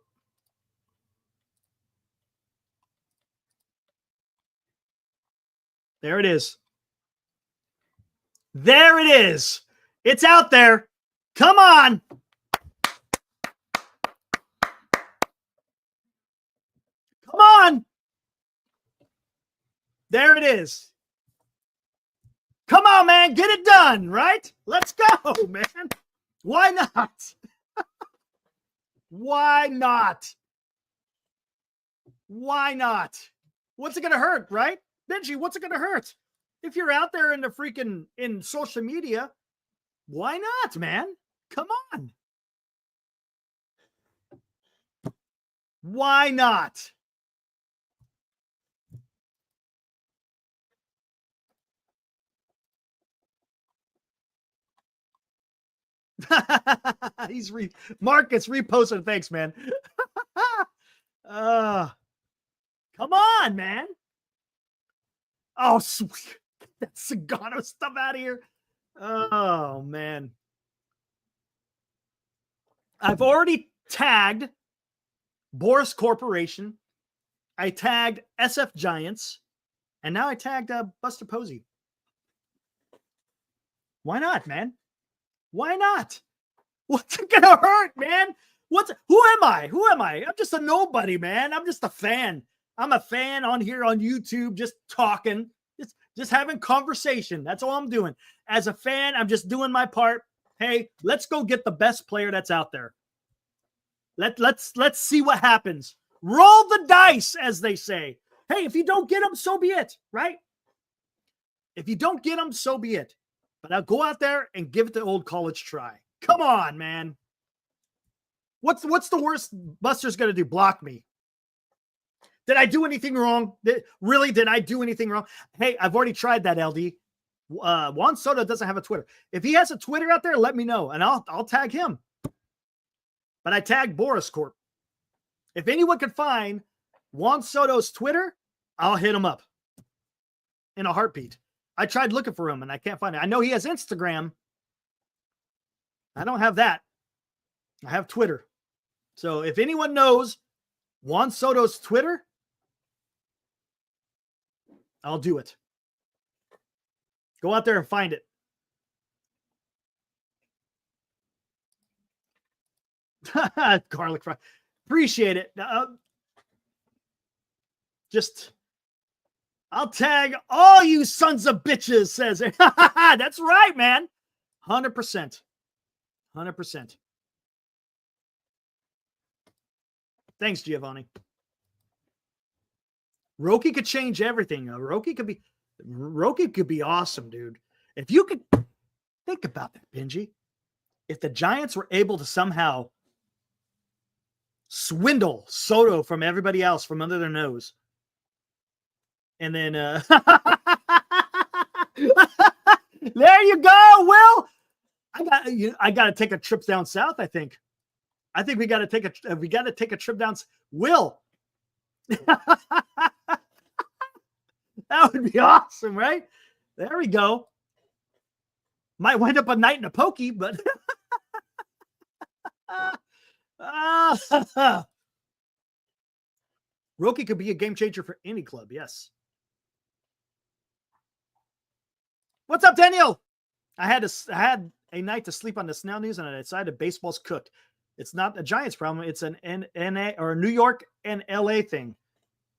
There it is. There it is. It's out there. Come on. Come on. There it is. Come on, man. Get it done, right? Let's go, man. Why not? Why not? Why not? What's it going to hurt, right? Benji, what's it going to hurt? If you're out there in the freaking in social media, why not, man? Come on. Why not? He's Marcus reposted. Thanks, man. Come on, man. Oh, sweet. That Sagano stuff out of here. Oh, man. I've already tagged Boris Corporation. I tagged SF Giants. And now I tagged Buster Posey. Why not, man? Why not? What's it gonna hurt, man? Who am I? Who am I? I'm just a nobody, man. I'm just a fan. I'm a fan on here on YouTube, just talking, just having conversation. That's all I'm doing. As a fan, I'm just doing my part. Hey, let's go get the best player that's out there. Let's see what happens. Roll the dice, as they say. Hey, if you don't get them, so be it, right? If you don't get them, so be it. But I'll go out there and give it the old college try. Come on, man. What's the worst Buster's going to do? Block me. Did I do anything wrong? Did I do anything wrong? Hey, I've already tried that, LD. Juan Soto doesn't have a Twitter. If he has a Twitter out there, let me know, and I'll tag him. But I tagged Boris Corp. If anyone can find Juan Soto's Twitter, I'll hit him up in a heartbeat. I tried looking for him, and I can't find it. I know he has Instagram. I don't have that. I have Twitter. So if anyone knows Juan Soto's Twitter, I'll do it. Go out there and find it. Garlic fry. Appreciate it. I'll tag all you sons of bitches, says it. That's right, man. 100%. 100%. Thanks, Giovanni. Roki could change everything. Roki could be awesome, dude. If you could think about that, Benji. If the Giants were able to somehow swindle Soto from everybody else from under their nose, and then there you go, Will. I got to take a trip down south. I think we got to take a trip down. Will. That would be awesome, right? There we go. Might wind up a night in a pokey, but Roki could be a game changer for any club. Yes. What's up, Daniel? I had a night to sleep on the Snell News, and I decided baseball's cooked. It's not a Giants problem. It's an NA or a New York and LA thing.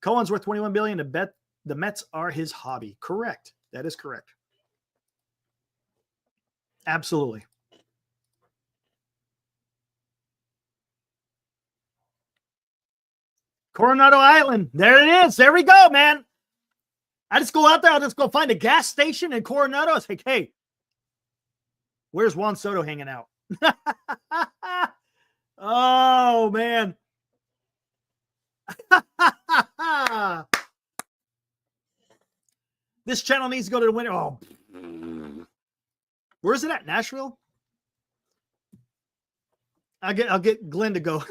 Cohen's worth $21 billion. To bet the Mets are his hobby. Correct. That is correct. Absolutely. Coronado Island. There it is. There we go, man. I just go out there. I'll just go find a gas station in Coronado. I was like, hey, where's Juan Soto hanging out? Oh, man. This channel needs to go to the winner. Oh, where is it at? Nashville? I'll get Glenn to go.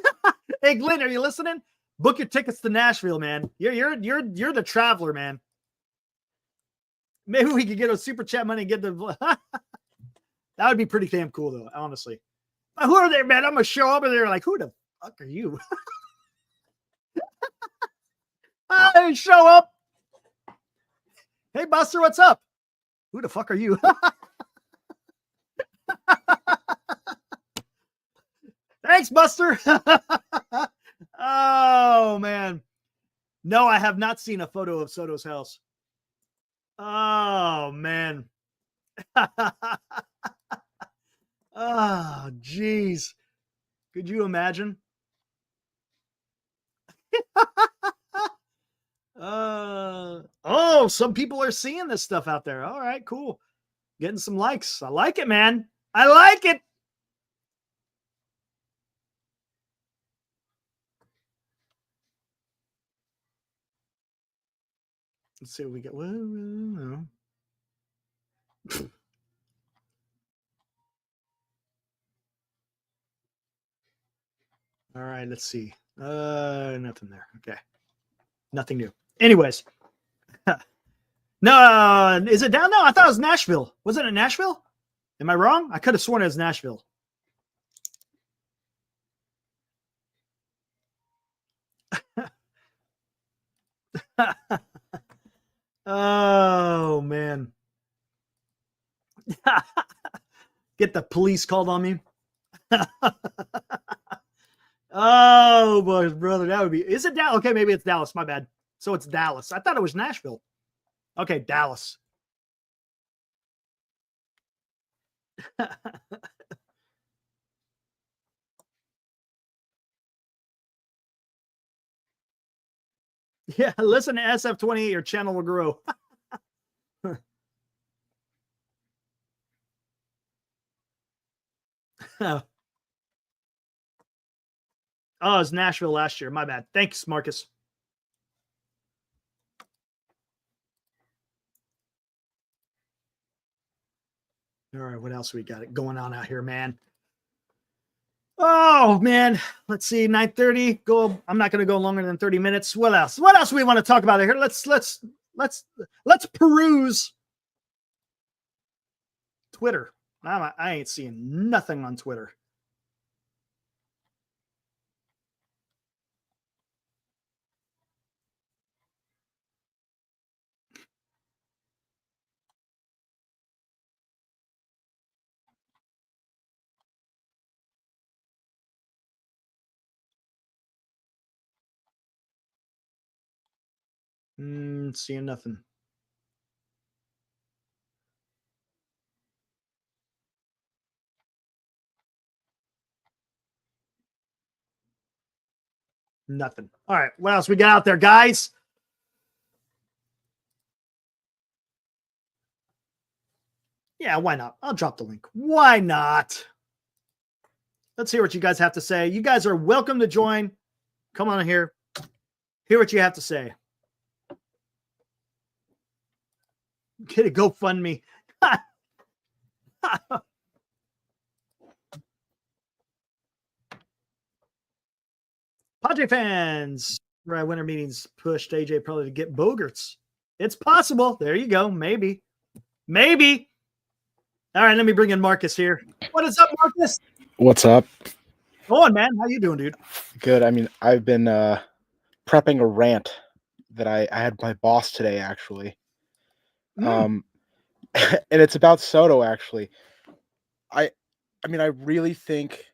Hey, Glenn, are you listening? Book your tickets to Nashville, man. You're the traveler, man. Maybe we could get a super chat money and get the. That would be pretty damn cool, though. Honestly, who are they, man? I'm gonna show up and they're like, "Who the fuck are you?" I show up. Hey, Buster, what's up? Who the fuck are you? Thanks, Buster. Oh, man. No, I have not seen a photo of Soto's house. Oh, man. Oh, geez. Could you imagine? Oh, some people are seeing this stuff out there. All right, cool. Getting some likes. I like it, man. I like it. Let's see what we get. Well, all right, let's see. Nothing there. Okay. Nothing new. Anyways. No, is it down now? I thought it was Nashville. Was it in Nashville? Am I wrong? I could have sworn it was Nashville. Oh, man. Get the police called on me. Oh, boy, brother, that would be. Is it Dallas? Okay, maybe it's Dallas. My bad. So it's Dallas. I thought it was Nashville. Okay, Dallas. Yeah, listen to SF28. Your channel will grow. Oh, it was Nashville last year. My bad. Thanks, Marcus. All right, what else we got going on out here, man? Oh, man. Let's see, 9:30. Go. I'm not going to go longer than 30 minutes. What else? What else do we want to talk about here? Let's peruse Twitter. I ain't seeing nothing on Twitter. Seeing nothing. Nothing. All right. What else we got out there, guys? Yeah, why not? I'll drop the link. Why not? Let's hear what you guys have to say. You guys are welcome to join. Come on here. Hear what you have to say. Get a GoFundMe. Padre fans, right? Winter meetings pushed AJ probably to get Bogerts. It's possible. There you go. Maybe. All right, let me bring in Marcus here. What is up, Marcus? What's up? Go on, man. How you doing, dude? Good. I mean, I've been prepping a rant that I had my boss today, actually. And it's about Soto, actually. I mean, I really think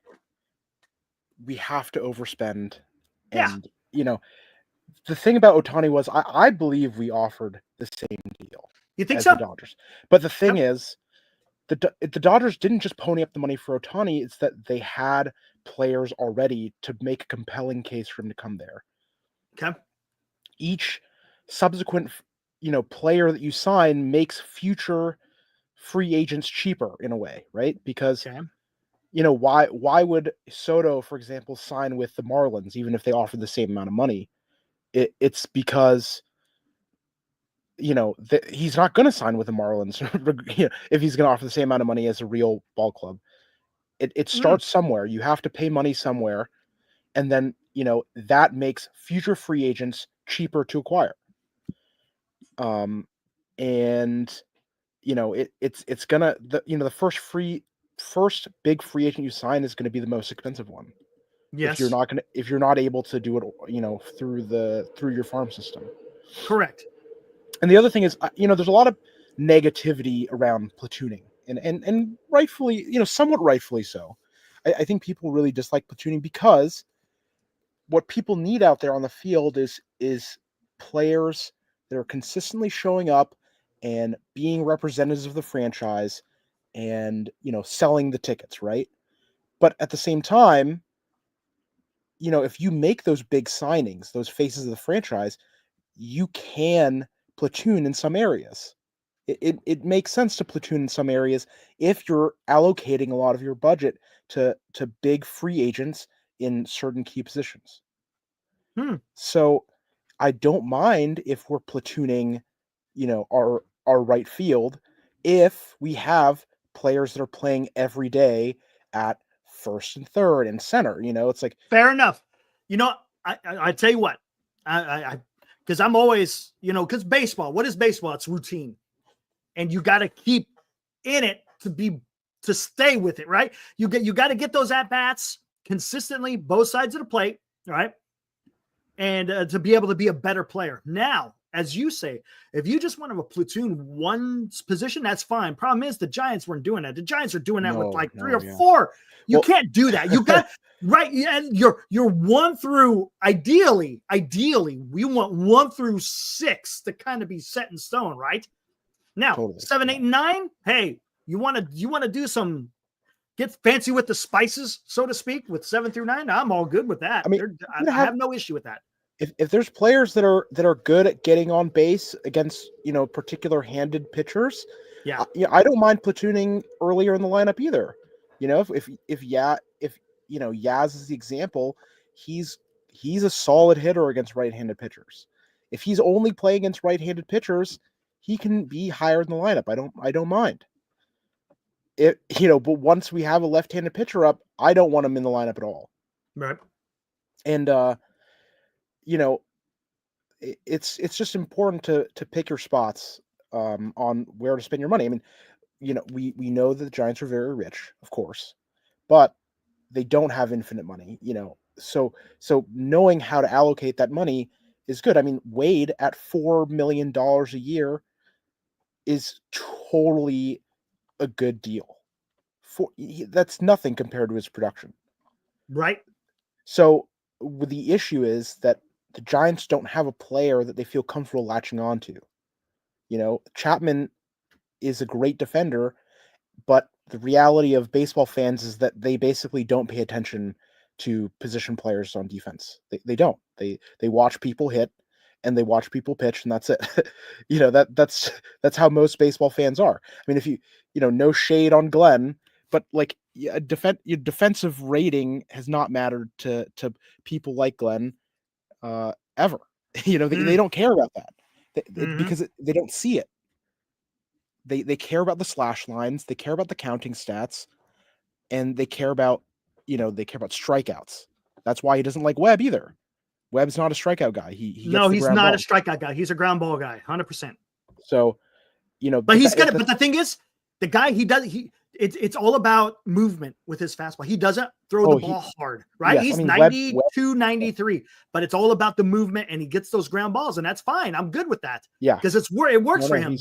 we have to overspend. And, the thing about Ohtani was I believe we offered the same deal You think as so? the Dodgers. But the thing is, the Dodgers didn't just pony up the money for Ohtani. It's that they had players already to make a compelling case for him to come there. Okay. Each subsequent, player that you sign makes future free agents cheaper in a way, right? Because, why would Soto, for example, sign with the Marlins even if they offered the same amount of money? It's because he's not going to sign with the Marlins if he's going to offer the same amount of money as a real ball club. It starts somewhere. You have to pay money somewhere, and then that makes future free agents cheaper to acquire. It's gonna the first big free agent you sign is going to be the most expensive one. Yes. If you're not able to do it, through your farm system. Correct. And the other thing is, there's a lot of negativity around platooning, and rightfully, somewhat rightfully so. I think people really dislike platooning because what people need out there on the field is players that are consistently showing up and being representatives of the franchise and, selling the tickets, right? But at the same time, if you make those big signings, those faces of the franchise, you can platoon in some areas. It makes sense to platoon in some areas if you're allocating a lot of your budget to big free agents in certain key positions. So I don't mind if we're platooning, our right field if we have players that are playing every day at first and third and center. It's like fair enough. I tell you what, I because I'm always, because baseball, what is baseball? It's routine. And you got to keep in it to stay with it, right? You got to get those at-bats consistently, both sides of the plate, right? And to be able to be a better player. Now, as you say, if you just want to platoon one position, that's fine. Problem is the Giants weren't doing that. The Giants are doing that with like three or four. You can't do that. You got right. And you're 1 through ideally, we want 1 through 6 to kind of be set in stone, right? Now, totally. 7, 8, and 9. Hey, you want to do some get fancy with the spices, so to speak, with 7 through 9? I'm all good with that. I mean, I have no issue with that. If there's players that are good at getting on base against particular handed pitchers, I don't mind platooning earlier in the lineup either. If Yaz is the example, he's a solid hitter against right-handed pitchers. If he's only playing against right-handed pitchers, he can be higher in the lineup. I don't mind. But once we have a left-handed pitcher up, I don't want him in the lineup at all. Right. And it's just important to pick your spots on where to spend your money. I mean, we know that the Giants are very rich, of course, but they don't have infinite money, So knowing how to allocate that money is good. I mean, Wade at $4 million a year is totally a good deal. That's nothing compared to his production. Right. So the issue is that the Giants don't have a player that they feel comfortable latching on to. Chapman is a great defender, but the reality of baseball fans is that they basically don't pay attention to position players on defense. They don't. They watch people hit and they watch people pitch, and that's it. That's how most baseball fans are. I mean, if no shade on Glenn, but like your defensive rating has not mattered to people like Glenn ever. They don't care about that because they don't see it. They care about the slash lines, they care about the counting stats, and they care about strikeouts. That's why he doesn't like Webb either. Webb's not a strikeout guy. He's not a strikeout guy. He's a ground ball guy, 100%. So, but he's good. But the thing is, the guy it's all about movement with his fastball. He doesn't throw the ball hard, right? Yes, he's 92, 93, but it's all about the movement, and he gets those ground balls, and that's fine. I'm good with that. Yeah, because it works for him.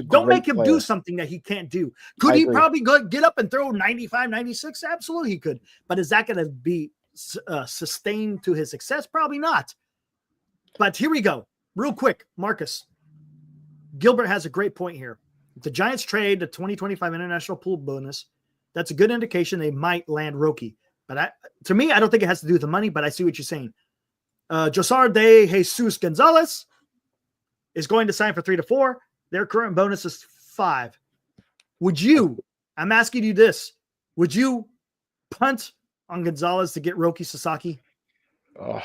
Don't make him do something that he can't do. Could he probably get up and throw 95, 96? Absolutely, he could. But is that going to be sustained to his success? Probably not. But here we go, real quick, Marcus. Gilbert has a great point here. If the Giants trade the 2025 international pool bonus, that's a good indication they might land Roki. But to me, I don't think it has to do with the money, but I see what you're saying. Josar de Jesus Gonzalez is going to sign for 3 to 4. Their current bonus is 5. I'm asking you this, would you punt on Gonzalez to get Roki Sasaki? Oh,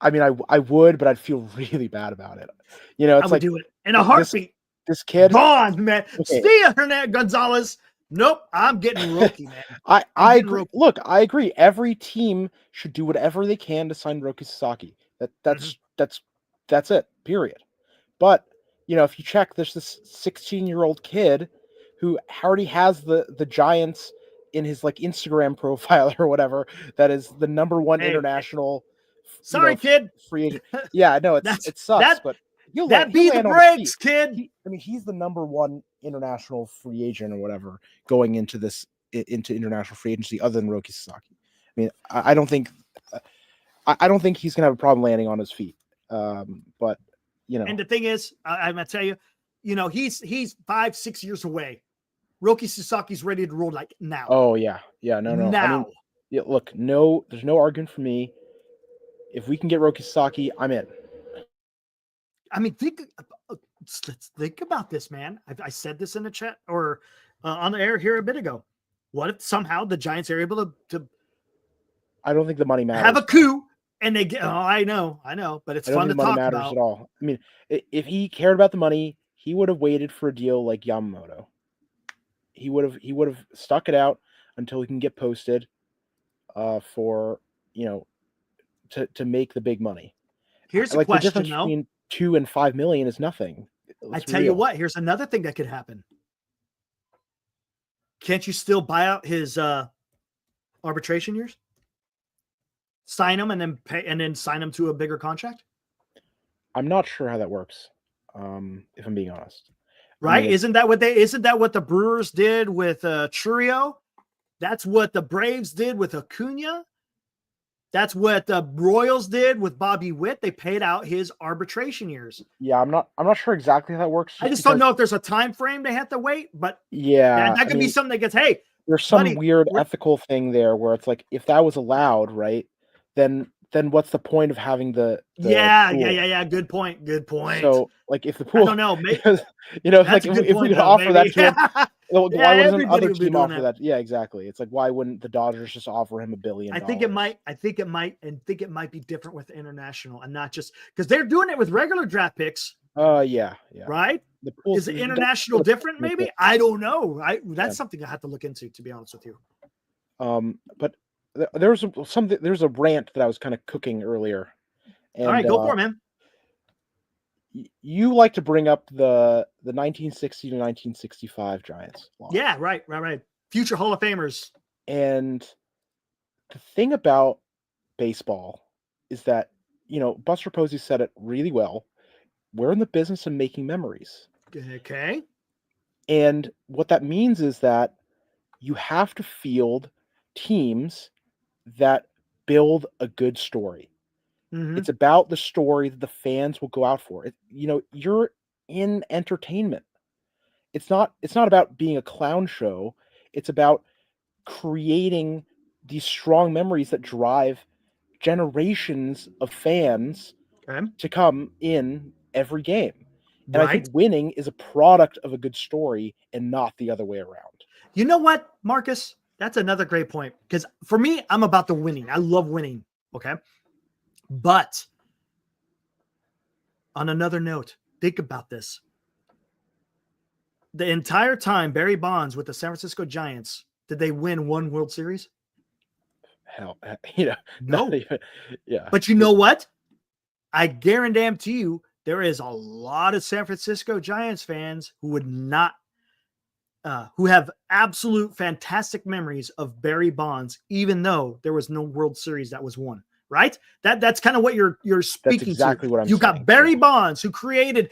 I mean, I would, but I'd feel really bad about it. It's I would do it in a heartbeat. This kid, gone, man. Okay. See ya, Hernan Gonzalez. Nope, I'm getting Roki, man. I agree. Look, I agree. Every team should do whatever they can to sign Roki Sasaki. That's it. Period. But if you check, there's this 16-year-old kid who already has the Giants in his like Instagram profile or whatever. That is the number one international. Kid. Free agent. Yeah, no, it sucks, but that be the breaks, kid. He's the number one international free agent or whatever going into international free agency other than Roki Sasaki. I mean, I don't think he's gonna have a problem landing on his feet. But and the thing is, I'm gonna tell you, he's 5-6 years away. Roki Sasaki's ready to roll like now. Oh yeah, no. Now, I mean, look, no, there's no argument for me. If we can get Roki Sasaki, I'm in. I mean, let's think about this, man. I said this in the chat or on the air here a bit ago. What if somehow the Giants are able to I don't think the money matters. Have a coup and they get. Oh, I know, but it's fun to talk about. At all. I mean, if he cared about the money, he would have waited for a deal like Yamamoto. He would have stuck it out until he can get posted, for to make the big money. Here's a question, the difference between $2 and $5 million is nothing. I tell you what, here's another thing that could happen. Can't you still buy out his arbitration years? Sign him and then pay, and then sign him to a bigger contract? I'm not sure how that works. If I'm being honest. Right? I mean, isn't that what the Brewers did with Churio? That's what the Braves did with Acuna. That's what the Royals did with Bobby Witt. They paid out his arbitration years. Yeah, I'm not sure exactly how that works. I just don't know if there's a time frame they have to wait, but yeah, that could be something that gets, hey, there's some weird ethical thing there where it's like, if that was allowed, right, then what's the point of having the pool? Yeah. Good point. So like if the pool, I don't know, maybe, like if we could offer that to him, why wouldn't another team offer that? Yeah, exactly. It's like, why wouldn't the Dodgers just offer him $1 billion? I think it might be different with international and not just because they're doing it with regular draft picks. Yeah. Right? The pool is international different? Maybe I don't know. That's something I have to look into, to be honest with you. But there's a rant that I was kind of cooking earlier. And, all right, go for it, man. You like to bring up the 1960 to 1965 Giants. Yeah, right. Future Hall of Famers. And the thing about baseball is that, Buster Posey said it really well. We're in the business of making memories. Okay. And what that means is that you have to field teams that build a good story. Mm-hmm. It's about the story that the fans will go out for. You're in entertainment. It's not about being a clown show. It's about creating these strong memories that drive generations of fans to come in every game. And I think winning is a product of a good story and not the other way around. You know what, Marcus? That's another great point. Because for me, I'm about the winning. I love winning. Okay. But on another note, think about this. The entire time Barry Bonds with the San Francisco Giants, did they win one World Series? Hell, No. Yeah. But you know what? I guarantee you there is a lot of San Francisco Giants fans who would not, who have absolute fantastic memories of Barry Bonds, even though there was no World Series that was won. Right? That's kind of what you're speaking That's exactly to. what I'm You saying. got Barry Bonds, who created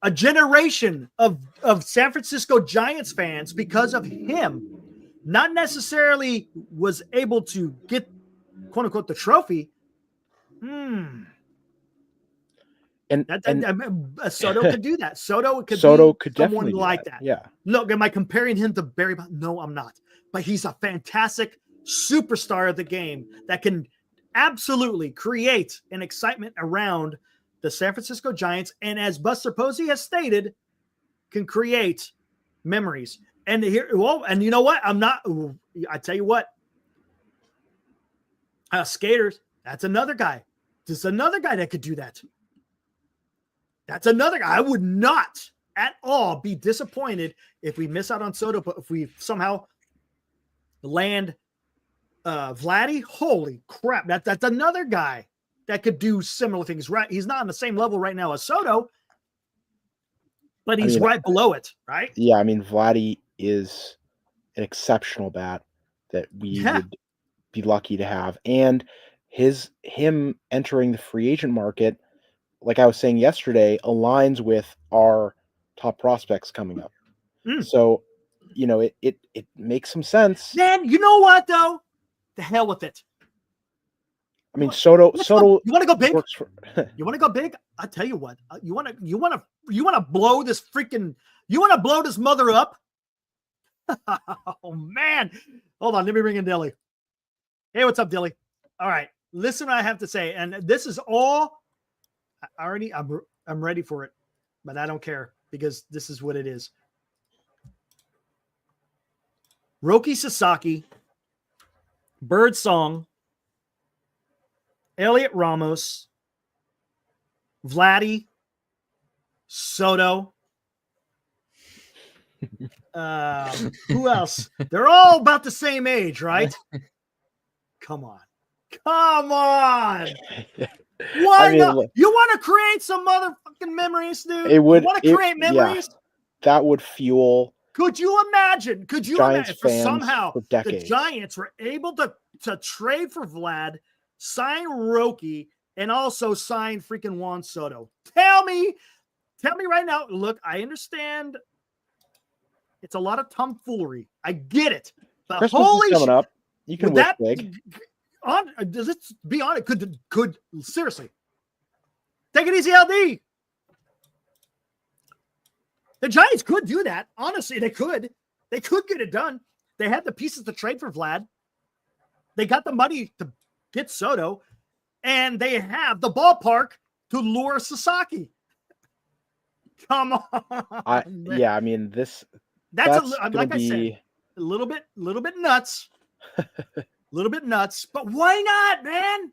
a generation of San Francisco Giants fans because of him. Not necessarily was able to get, quote unquote, the trophy. And Soto could do that. Soto could Someone definitely like that. Yeah. Look, am I comparing him to Barry Bonds? No, I'm not. But he's a fantastic superstar of the game that can absolutely create an excitement around the San Francisco Giants. And as Buster Posey has stated, can create memories. And here, well, and you know what? I tell you what, skaters, that's another guy. There's another guy that could do that. That's another guy. I would not at all be disappointed if we miss out on Soto, but if we somehow land Vladdy, holy crap. That's another guy that could do similar things. Right. He's not on the same level right now as Soto, but he's right below it, right? Yeah, I mean, Vladdy is an exceptional bat that we would be lucky to have. And him entering the free agent market, like I was saying yesterday, aligns with our top prospects coming up. So, it makes some sense. Man, you know what though? The hell with it. I mean, Soto. You want to go big? You want to go big? I tell you what. You want to blow this freaking. You want to blow this mother up? Oh man! Hold on. Let me bring in Dilly. Hey, what's up, Dilly? All right. Listen, what I have to say, and this is all. I'm ready for it, but I don't care because this is what it is. Roki Sasaki, Bird Song, Elliot Ramos, Vladdy, Soto. Who else? They're all about the same age, right? Come on. Why not? You want to create some motherfucking memories, dude? You want to create memories? Yeah, that would fuel. Could you imagine? Giants for somehow for the Giants were able to trade for Vlad, sign Roki, and also sign freaking Juan Soto? Tell me right now. Look, I understand it's a lot of tomfoolery. I get it. But Christmas is coming up. You can wish big. Does it be on it? Could seriously take it easy, LD. The Giants could do that. Honestly, they could. They could get it done. They had the pieces to trade for Vlad. They got the money to get Soto, and they have the ballpark to lure Sasaki. Come on. I mean, that's like I said, a little bit nuts. A little bit nuts, but why not, man?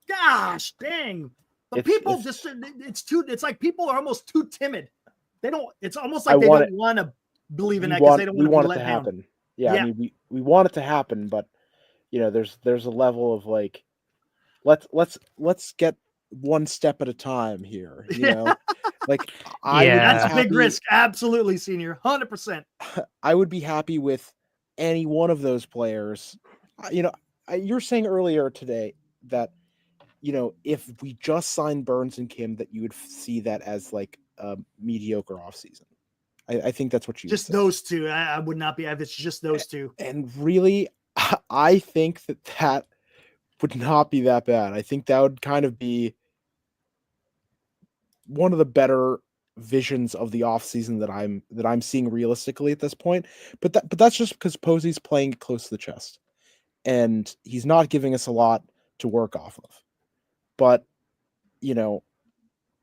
Gosh, dang. But it's like people are almost too timid. It's almost like they don't want to believe in that because they don't want it to happen. Yeah, I mean, we want it to happen, but there's a level of like, let's get one step at a time here. Like that's a big risk. Absolutely, senior, 100%. I would be happy with any one of those players. You were saying earlier today that if we just signed Burns and Kim, that you would see that as like a mediocre offseason. I think that's what you just said. Those two. I would not be if it's just those two. And really, I think that would not be that bad. I think that would kind of be one of the better visions of the offseason that I'm seeing realistically at this point. But that's just because Posey's playing close to the chest, and he's not giving us a lot to work off of. But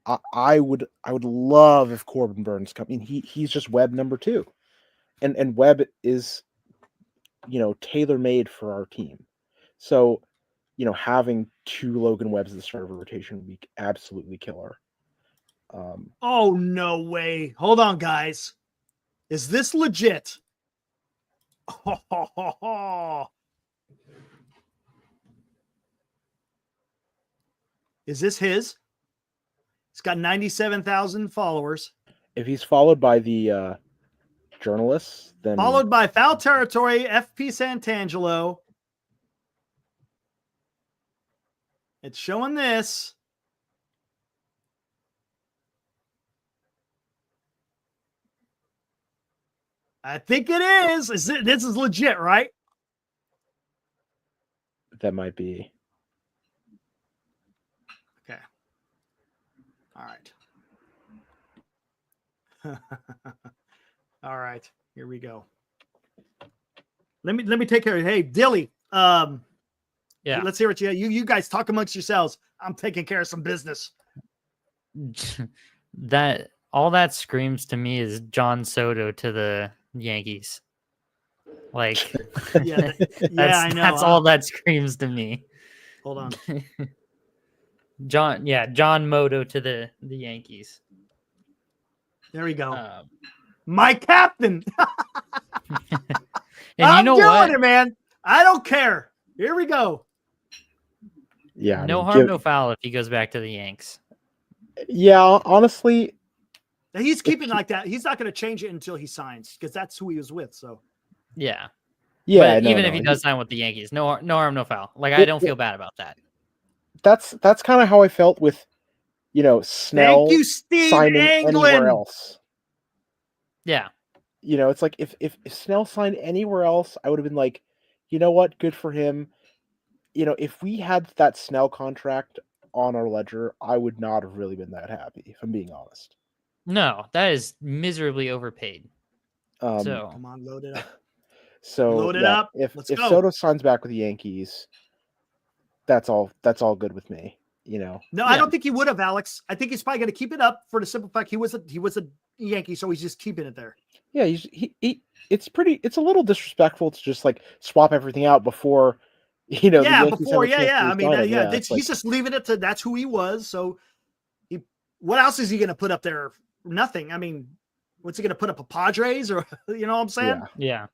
I would love if Corbin Burns come. I mean, he's just Webb number 2, and Webb is, tailor made for our team. So, having 2 Logan Webbs at the start of a rotation would be absolutely killer. Oh, no way. Hold on, guys. Is this legit? Is this his? It's got 97,000 followers. If he's followed by the journalists, then Followed by Foul Territory, FP Santangelo. It's showing this. I think it is. This is legit, right? that might be. Okay. All right. All right. Here we go. Let me take care of it. Hey, Dilly. Yeah. Let's hear what you guys talk amongst yourselves. I'm taking care of some business. That all that screams to me is John Soto to the Yankees. Like, Yeah, I know. That's all that screams to me. Hold on. John Moto to the Yankees. There we go. Um, My captain. and I'm you know doing what? it, man. I don't care. Here we go. Yeah. No harm, no foul if he goes back to the Yanks. Yeah, honestly, Now, he's keeping like that. He's not going to change it until he signs because that's who he was with. So Yeah. yeah. But no, even no, if he he- does sign with the Yankees, no harm, no foul. Like, I don't feel bad about that. that's kind of how I felt with, Snell thank you, Steve signing anywhere Anglin. else. Yeah. It's like if Snell signed anywhere else, I would have been like, you know what, good for him. If we had that Snell contract on our ledger, I would not have really been that happy, if I'm being honest. No, that is miserably overpaid. So Come on, load it up. So Load it yeah, up. If Let's if go. Soto signs back with the Yankees, that's all good with me. No, Yeah. I don't think he would have, Alex. I think he's probably going to keep it up for the simple fact he was a Yankee, so he's just keeping it there. Yeah, it's a little disrespectful to just like swap everything out before, the Yeah, Yankees before, have a chance to I mean, re-sign him. yeah, it's he's like, just leaving it to that's who he was. So, what else is he going to put up there? Nothing. I mean, what's he going to put up a Padres or you know what I'm saying? yeah.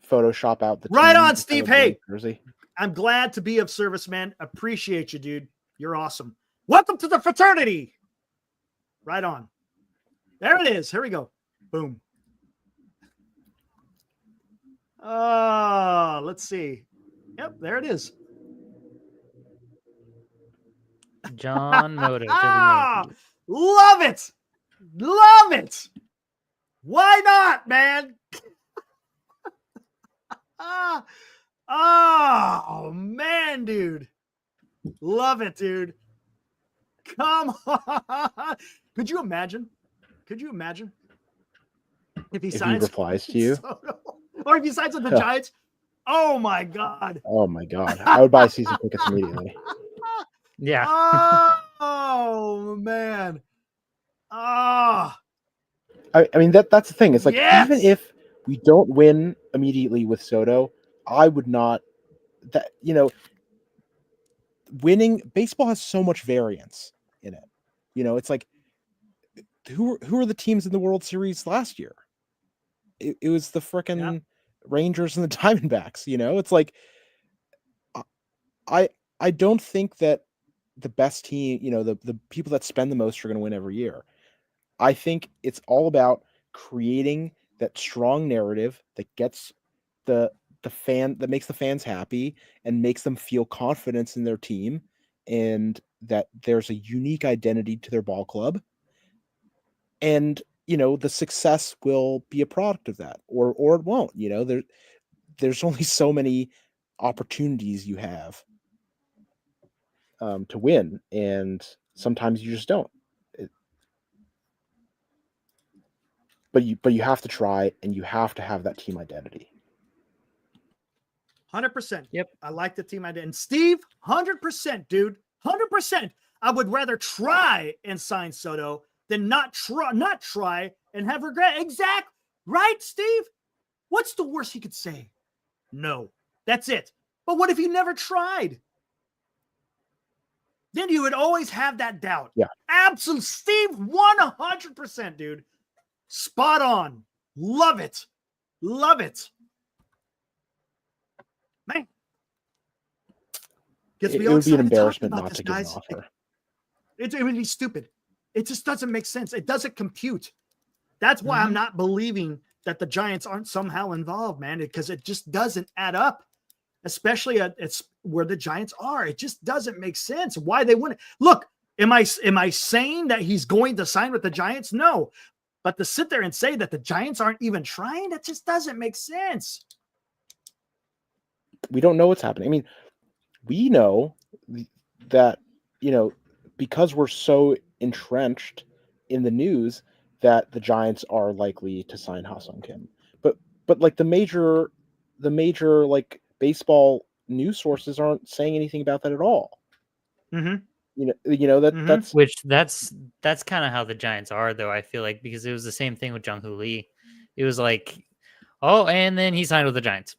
Photoshop out the Right team on, instead Steve. of the Hey. jersey. I'm glad to be of service, man. Appreciate you, dude. You're awesome. Welcome to the fraternity. Right on. There it is. Here we go. Boom. Let's see. Yep, there it is. John Moto to the Ah, Yankees. love it. Love it. Why not, man? Oh, man, dude. Love it, dude. Come on. Could you imagine? If he If he signs replies to you, or if he signs with the Giants? Oh my God. oh my god, I would buy season tickets immediately. Yeah. Oh man. Ah. I mean that's the thing. It's like Yes! even if we don't win immediately with Soto, I would not. That winning baseball has so much variance in it. It's like who are the teams in the World Series last year? It was the frickin' Rangers and the Diamondbacks. It's like I don't think that the best team, the people that spend the most are going to win every year. I think it's all about creating that strong narrative that gets the fan, that makes the fans happy and makes them feel confidence in their team and that there's a unique identity to their ball club. And the success will be a product of that, or it won't. There's only so many opportunities you have to win, and sometimes you just don't. But you have to try, and you have to have that team identity. 100%. Yep. I like the team idea. And Steve, 100%, dude. 100%. I would rather try and sign Soto than not try and have regret. Exact. Right, Steve? What's the worst he could say? No. That's it. But what if you never tried? Then you would always have that doubt. Yeah. Absolutely. Steve, 100%, dude. Spot on. Love it. Love it. Man. Gets It me all would be an excited to talk embarrassment about not this, to give an guys. offer. It would be stupid. It just doesn't make sense. It doesn't compute. That's why I'm not believing that the Giants aren't somehow involved, man, because it just doesn't add up, especially at where the Giants are. It just doesn't make sense why they wouldn't. Look, am I saying that he's going to sign with the Giants? No. But to sit there and say that the Giants aren't even trying, that just doesn't make sense. We don't know what's happening. I mean, we know that, because we're so entrenched in the news that the Giants are likely to sign Ha-Seong Kim. But like the major like baseball news sources aren't saying anything about that at all. Mm-hmm. That's kind of how the Giants are, though. I feel like, because it was the same thing with Jung Hoo Lee. It was like, oh, and then he signed with the Giants.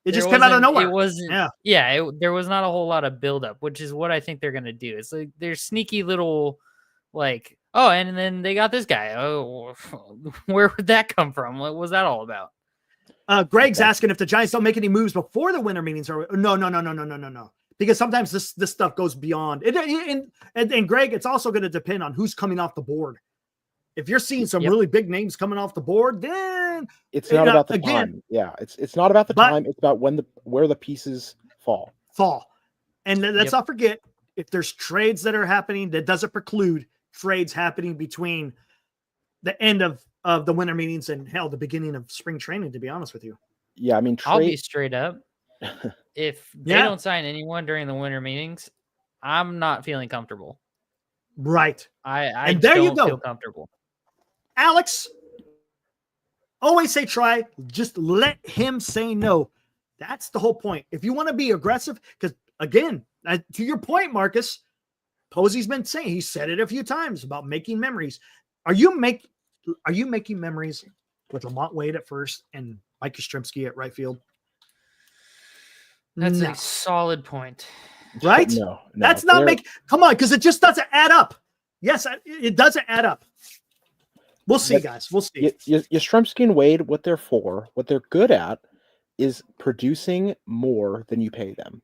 It just came out of nowhere. It wasn't. There was not a whole lot of buildup, which is what I think they're gonna do. It's like they're sneaky little, like, oh, and then they got this guy. Oh, where would that come from? What was that all about? Greg's asking if the Giants don't make any moves before the winter meetings. Or no. Because sometimes this stuff goes beyond. And Greg, it's also going to depend on who's coming off the board. If you're seeing some really big names coming off the board, then it's not about the time. Yeah, it's not about the time. It's about where the pieces fall. And let's not forget, if there's trades that are happening, that doesn't preclude trades happening between the end of the winter meetings and the beginning of spring training, to be honest with you. Yeah, I mean, I'll be straight up. If they don't sign anyone during the winter meetings, I'm not feeling comfortable. Right. I don't feel comfortable. Alex, always say try. Just let him say no. That's the whole point. If you want to be aggressive, because again, to your point, Marcus, Posey's been saying, he said it a few times about making memories. Are you making memories with Lamont Wade at first and Mike Yastrzemski at right field? That's a solid point. Right? No. That's not come on, because it just doesn't add up. Yes, it doesn't add up. We'll see, guys. We'll see. Yastrzemski and Wade, what they're good at is producing more than you pay them.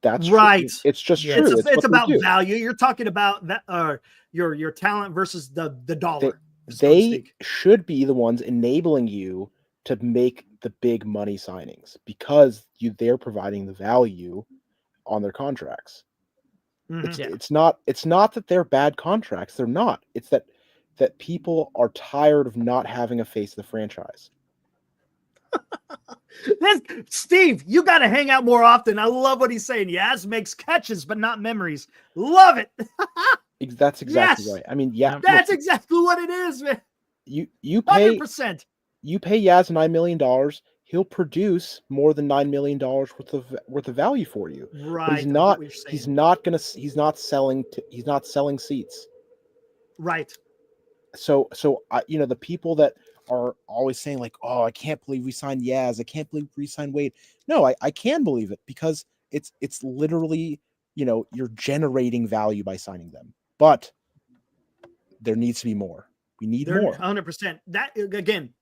That's right. True. It's just true. It's about value. You're talking about that, your talent versus the dollar. They should be the ones enabling you to make the big money signings because they're providing the value on their contracts. Mm-hmm. It's not that they're bad contracts. They're not. It's that people are tired of not having a face of the franchise. Steve, you got to hang out more often. I love what he's saying. Yaz makes catches, but not memories. Love it. That's exactly right. I mean, that's exactly what it is, man. You pay 100%. You pay Yaz $9 million, he'll produce more than $9 million worth of value for you. Right. But he's not selling seats. Right. So the people that are always saying like, oh, I can't believe we signed Yaz, I can't believe we signed Wade. No, I can believe it because it's literally, you're generating value by signing them. But there needs to be more. We need more. 100%. That again,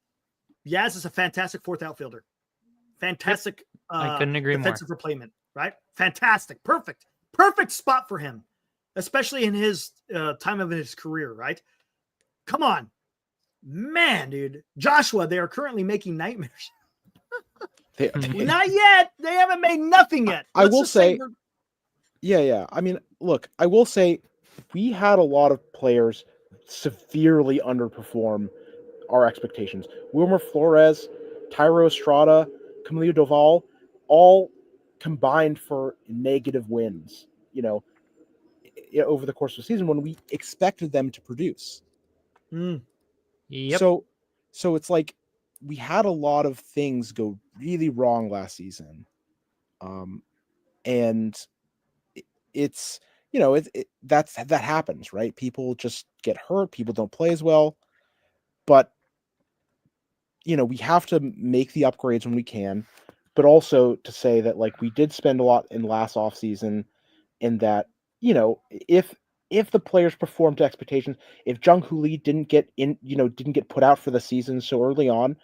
Yaz is a fantastic fourth outfielder. Fantastic. I couldn't agree more. Defensive replacement, right? Fantastic. Perfect spot for him, especially in his time of his career, right? Come on. Man, dude. Joshua, they are currently making nightmares. Not yet. They haven't made nothing yet. I will say, yeah. I mean, look, I will say we had a lot of players severely underperform our expectations. Wilmer Flores, Tyro Estrada, Camilo Doval, all combined for negative wins, over the course of the season when we expected them to produce. Yep. So it's like we had a lot of things go really wrong last season. And it's that happens, right? People just get hurt. People don't play as well, but we have to make the upgrades when we can, but also to say that like we did spend a lot in last offseason, and that if the players performed to expectations, if Jung Hoo Lee didn't get put out for the season so early on,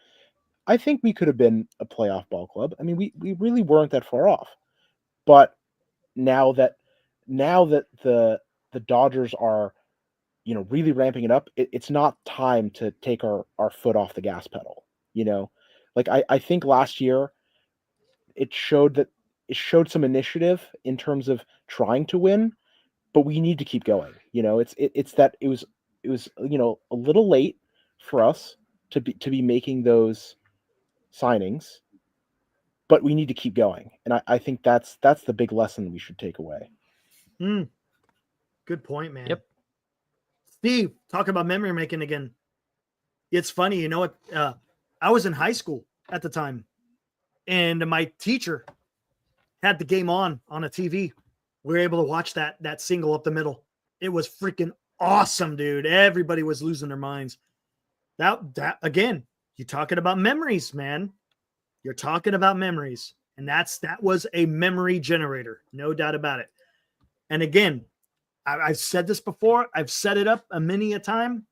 I think we could have been a playoff ball club. I mean, we really weren't that far off. But now that the Dodgers are really ramping it up, it's not time to take our foot off the gas pedal. Like I think last year it showed some initiative in terms of trying to win, but we need to keep going. It's that it was a little late for us to be making those signings, but we need to keep going. And I think that's the big lesson we should take away. Good point, man. Yep. Steve, talking about memory making again. It's funny, I was in high school at the time, and my teacher had the game on a TV. We were able to watch that single up the middle. It was freaking awesome, dude. Everybody was losing their minds. That again, you're talking about memories, man. You're talking about memories. And that was a memory generator. No doubt about it. And again, I've said this before. I've set it up many a time.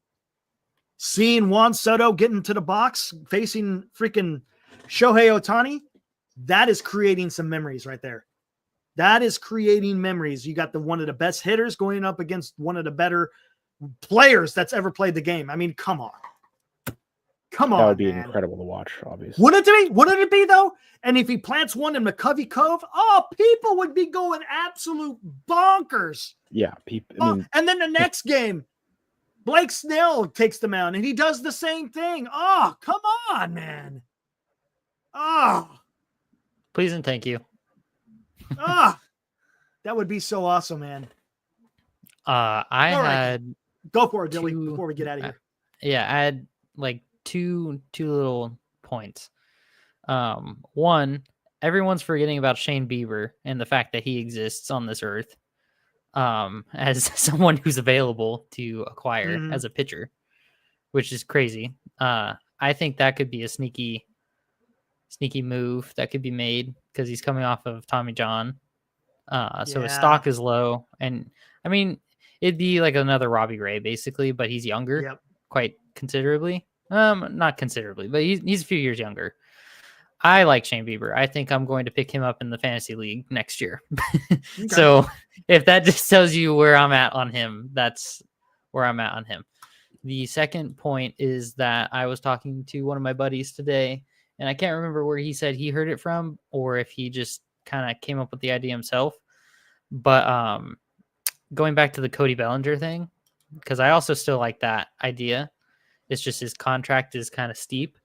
Seeing Juan Soto get into the box, facing freaking Shohei Ohtani, that is creating some memories right there. That is creating memories. You got one of the best hitters going up against one of the better players that's ever played the game. I mean, come on. That would be man. Incredible to watch, obviously. Wouldn't it be though? And if he plants one in McCovey Cove, people would be going absolute bonkers. Yeah, and then the next game, Blake Snell takes the mound and he does the same thing. Oh, come on, man. Oh. Please and thank you. That would be so awesome, man. Go for it, Dilly, before we get out of here. Yeah, I had like two little points. One, everyone's forgetting about Shane Bieber and the fact that he exists on this earth as someone who's available to acquire as a pitcher, which is crazy. I think that could be a sneaky move that could be made because he's coming off of Tommy John. So his stock is low. And I mean, it'd be like another Robbie Ray basically, but he's younger quite considerably. Not considerably, but he's a few years younger. I like Shane Bieber. I think I'm going to pick him up in the fantasy league next year. Okay. So if that just tells you where I'm at on him, that's where I'm at on him. The second point is that I was talking to one of my buddies today, and I can't remember where he said he heard it from or if he just kind of came up with the idea himself. But going back to the Cody Bellinger thing, because I also still like that idea. It's just his contract is kind of steep.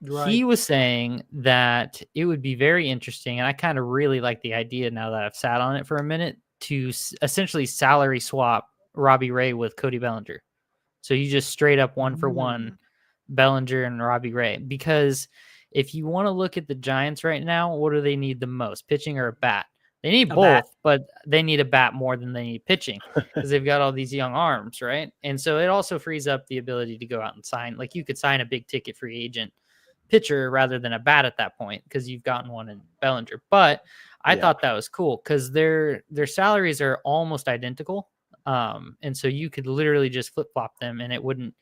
Right. He was saying that it would be very interesting, and I kind of really like the idea now that I've sat on it for a minute, to essentially salary swap Robbie Ray with Cody Bellinger. So you just straight up 1-for-1 Bellinger and Robbie Ray. Because if you want to look at the Giants right now, what do they need the most? Pitching or a bat? They need both, but they need a bat more than they need pitching because they've got all these young arms, right? And so it also frees up the ability to go out and sign. Like you could sign a big ticket free agent pitcher rather than a bat at that point because you've gotten one in Bellinger. But I thought that was cool because their salaries are almost identical. And so you could literally just flip-flop them and it wouldn't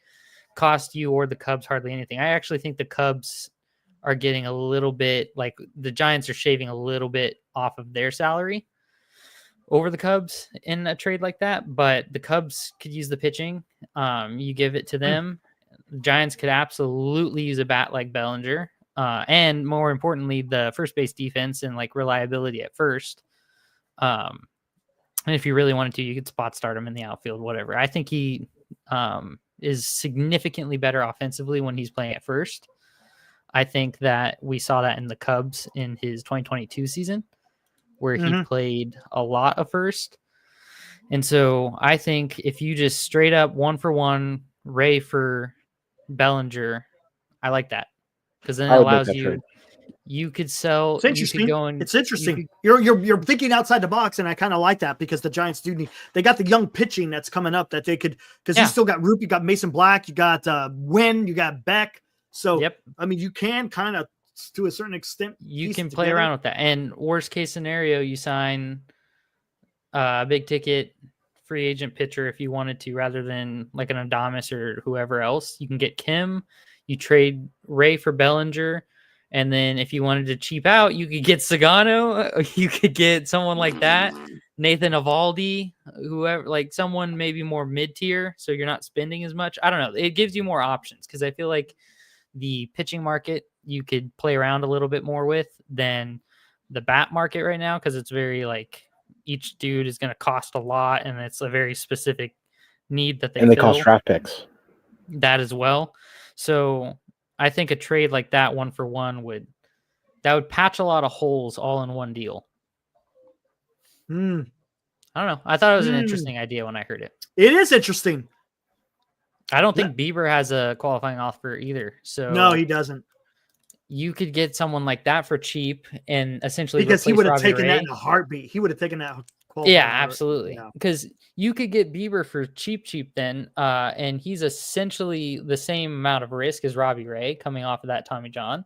cost you or the Cubs hardly anything. I actually think the Cubs are getting a little bit, like the Giants are shaving a little bit off of their salary over the Cubs in a trade like that, but the Cubs could use the pitching. You give it to them. The Giants could absolutely use a bat like Bellinger. And more importantly, the first base defense and like reliability at first. And if you really wanted to, you could spot start him in the outfield, whatever. I think he is significantly better offensively when he's playing at first. I think that we saw that in the Cubs in his 2022 season where he played a lot of first. And so I think if you just straight up 1-for-1 Ray for Bellinger, I like that because then it allows you, You could sell. It's You interesting. could go and It's interesting. could- You're thinking outside the box, and I kind of like that because the Giants do need. They got the young pitching that's coming up that they could because Yeah. you still got Roop, you got Mason Black, you got Wynn, you got Beck. So Yep. I mean, you can kind of to a certain extent. You piece can it play together. around with that. And worst case scenario, you sign a big ticket free agent pitcher if you wanted to, rather than like an Adames or whoever else. You can get Kim. You trade Ray for Bellinger. And then if you wanted to cheap out, you could get Sagano. You could get someone like that. Nathan Evaldi, whoever, like someone maybe more mid-tier, so you're not spending as much. I don't know. It gives you more options because I feel like the pitching market you could play around a little bit more with than the bat market right now, because it's very like each dude is going to cost a lot and it's a very specific need that they And they fill. cost draft picks. That as well. So I think a trade like that 1-for-1 would patch a lot of holes all in one deal. Hmm. I don't know. I thought it was an Hmm. interesting idea when I heard it. It is interesting. I don't think Bieber has a qualifying offer either. So No, he doesn't you could get someone like that for cheap and essentially because he replace would have Robbie taken that Ray. in a heartbeat. He would have taken that. qualifying Yeah, for it. absolutely. Yeah. Because you could get Bieber for cheap then, and he's essentially the same amount of risk as Robbie Ray coming off of that Tommy John.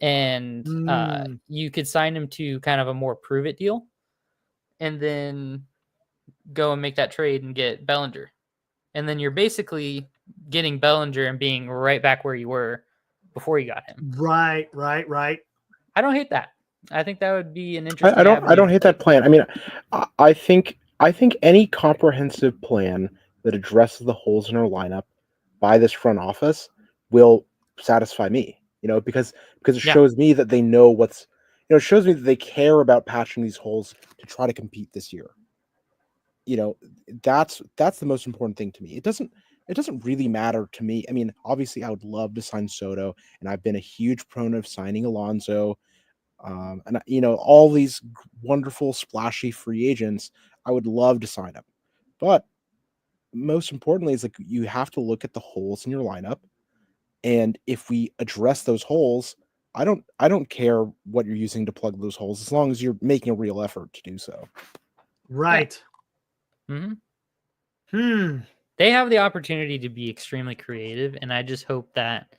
And you could sign him to kind of a more prove it deal and then go and make that trade and get Bellinger. And then you're basically getting Bellinger and being right back where you were before you got him. Right. I don't hate that. I think that would be an interesting. I don't avenue. hate that plan. I mean, I think any comprehensive plan that addresses the holes in our lineup by this front office will satisfy me. Because it shows me that they know it shows me that they care about patching these holes to try to compete this year. That's the most important thing to me. It doesn't really matter to me. I mean, obviously, I would love to sign Soto, and I've been a huge proponent of signing Alonso. And all these wonderful splashy free agents, I would love to sign them. But most importantly is like you have to look at the holes in your lineup. And if we address those holes, I don't care what you're using to plug those holes as long as you're making a real effort to do so. Right. Mm-hmm. They have the opportunity to be extremely creative, and I just hope that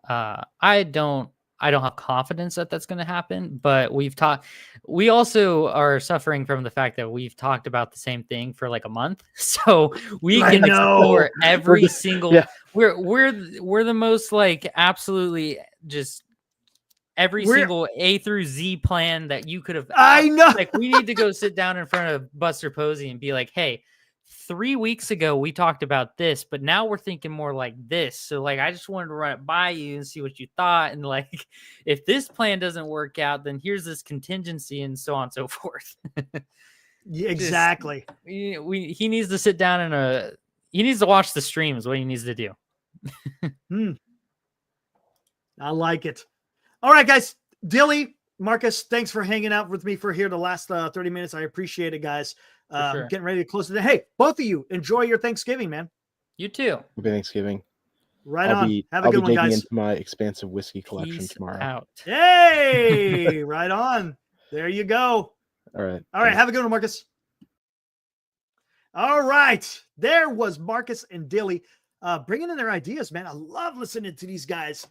I don't have confidence that that's going to happen, but we also are suffering from the fact that we've talked about the same thing for like a month. So we can explore every single, we're the most like absolutely just every single A through Z plan that you could have. I know. Like we need to go sit down in front of Buster Posey and be like, hey, 3 weeks ago we talked about this, but now we're thinking more like this. So like I just wanted to run it by you and see what you thought. And like if this plan doesn't work out, then here's this contingency and so on and so forth. Yeah, exactly. He needs to sit down he needs to watch the streams, what he needs to do. I like it. All right, guys. Dilly, Marcus, thanks for hanging out with me for here the last 30 minutes. I appreciate it, guys. Sure. Getting ready to close today. Hey, both of you, enjoy your Thanksgiving, man. You too. Happy Thanksgiving. Right on. Have a good one, digging guys. into my expansive whiskey collection Peace tomorrow. Out. Hey, right on. There you go. All right. Have a good one, Marcus. All right. There was Marcus and Dilly bringing in their ideas, man. I love listening to these guys.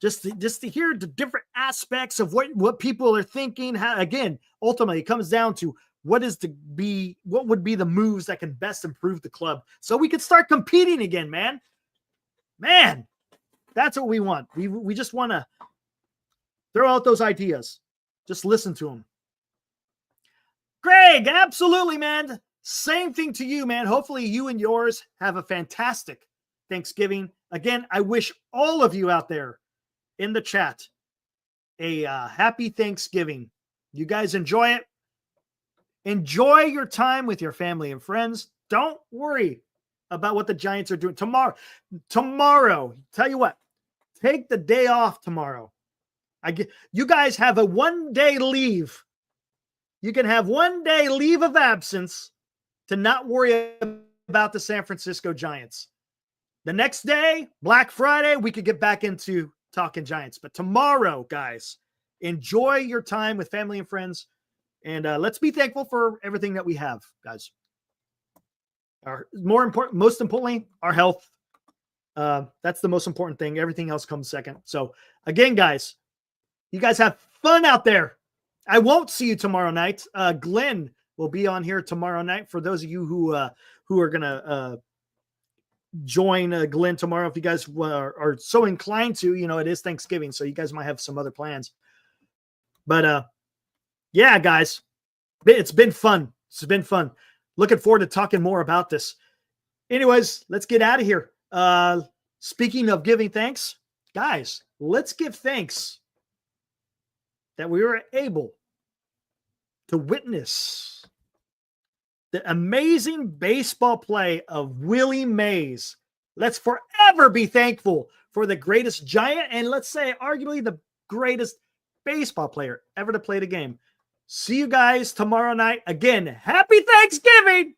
Just to hear the different aspects of what people are thinking. How, again, ultimately, it comes down to what would be the moves that can best improve the club so we could start competing again, man. Man, that's what we want. We just want to throw out those ideas. Just listen to them. Greg, absolutely, man. Same thing to you, man. Hopefully you and yours have a fantastic Thanksgiving. Again, I wish all of you out there in the chat a happy Thanksgiving. You guys enjoy it. Enjoy your time with your family and friends. Don't worry about what the Giants are doing tomorrow. Tell you what, take the day off tomorrow. You guys have a 1 day leave. You can have 1 day leave of absence to not worry about the San Francisco Giants. The next day, Black Friday, we could get back into Talking Giants. But tomorrow, guys, enjoy your time with family and friends. And let's be thankful for everything that we have, guys. Most importantly, our health. That's the most important thing. Everything else comes second. So again, guys, you guys have fun out there. I won't see you tomorrow night. Glenn will be on here tomorrow night. For those of you who are gonna join Glenn tomorrow, if you guys are so inclined to, it is Thanksgiving, so you guys might have some other plans. But yeah, guys, it's been fun. It's been fun. Looking forward to talking more about this. Anyways, let's get out of here. Speaking of giving thanks, guys, let's give thanks that we were able to witness the amazing baseball play of Willie Mays. Let's forever be thankful for the greatest Giant and, let's say, arguably the greatest baseball player ever to play the game. See you guys tomorrow night. Again, happy Thanksgiving.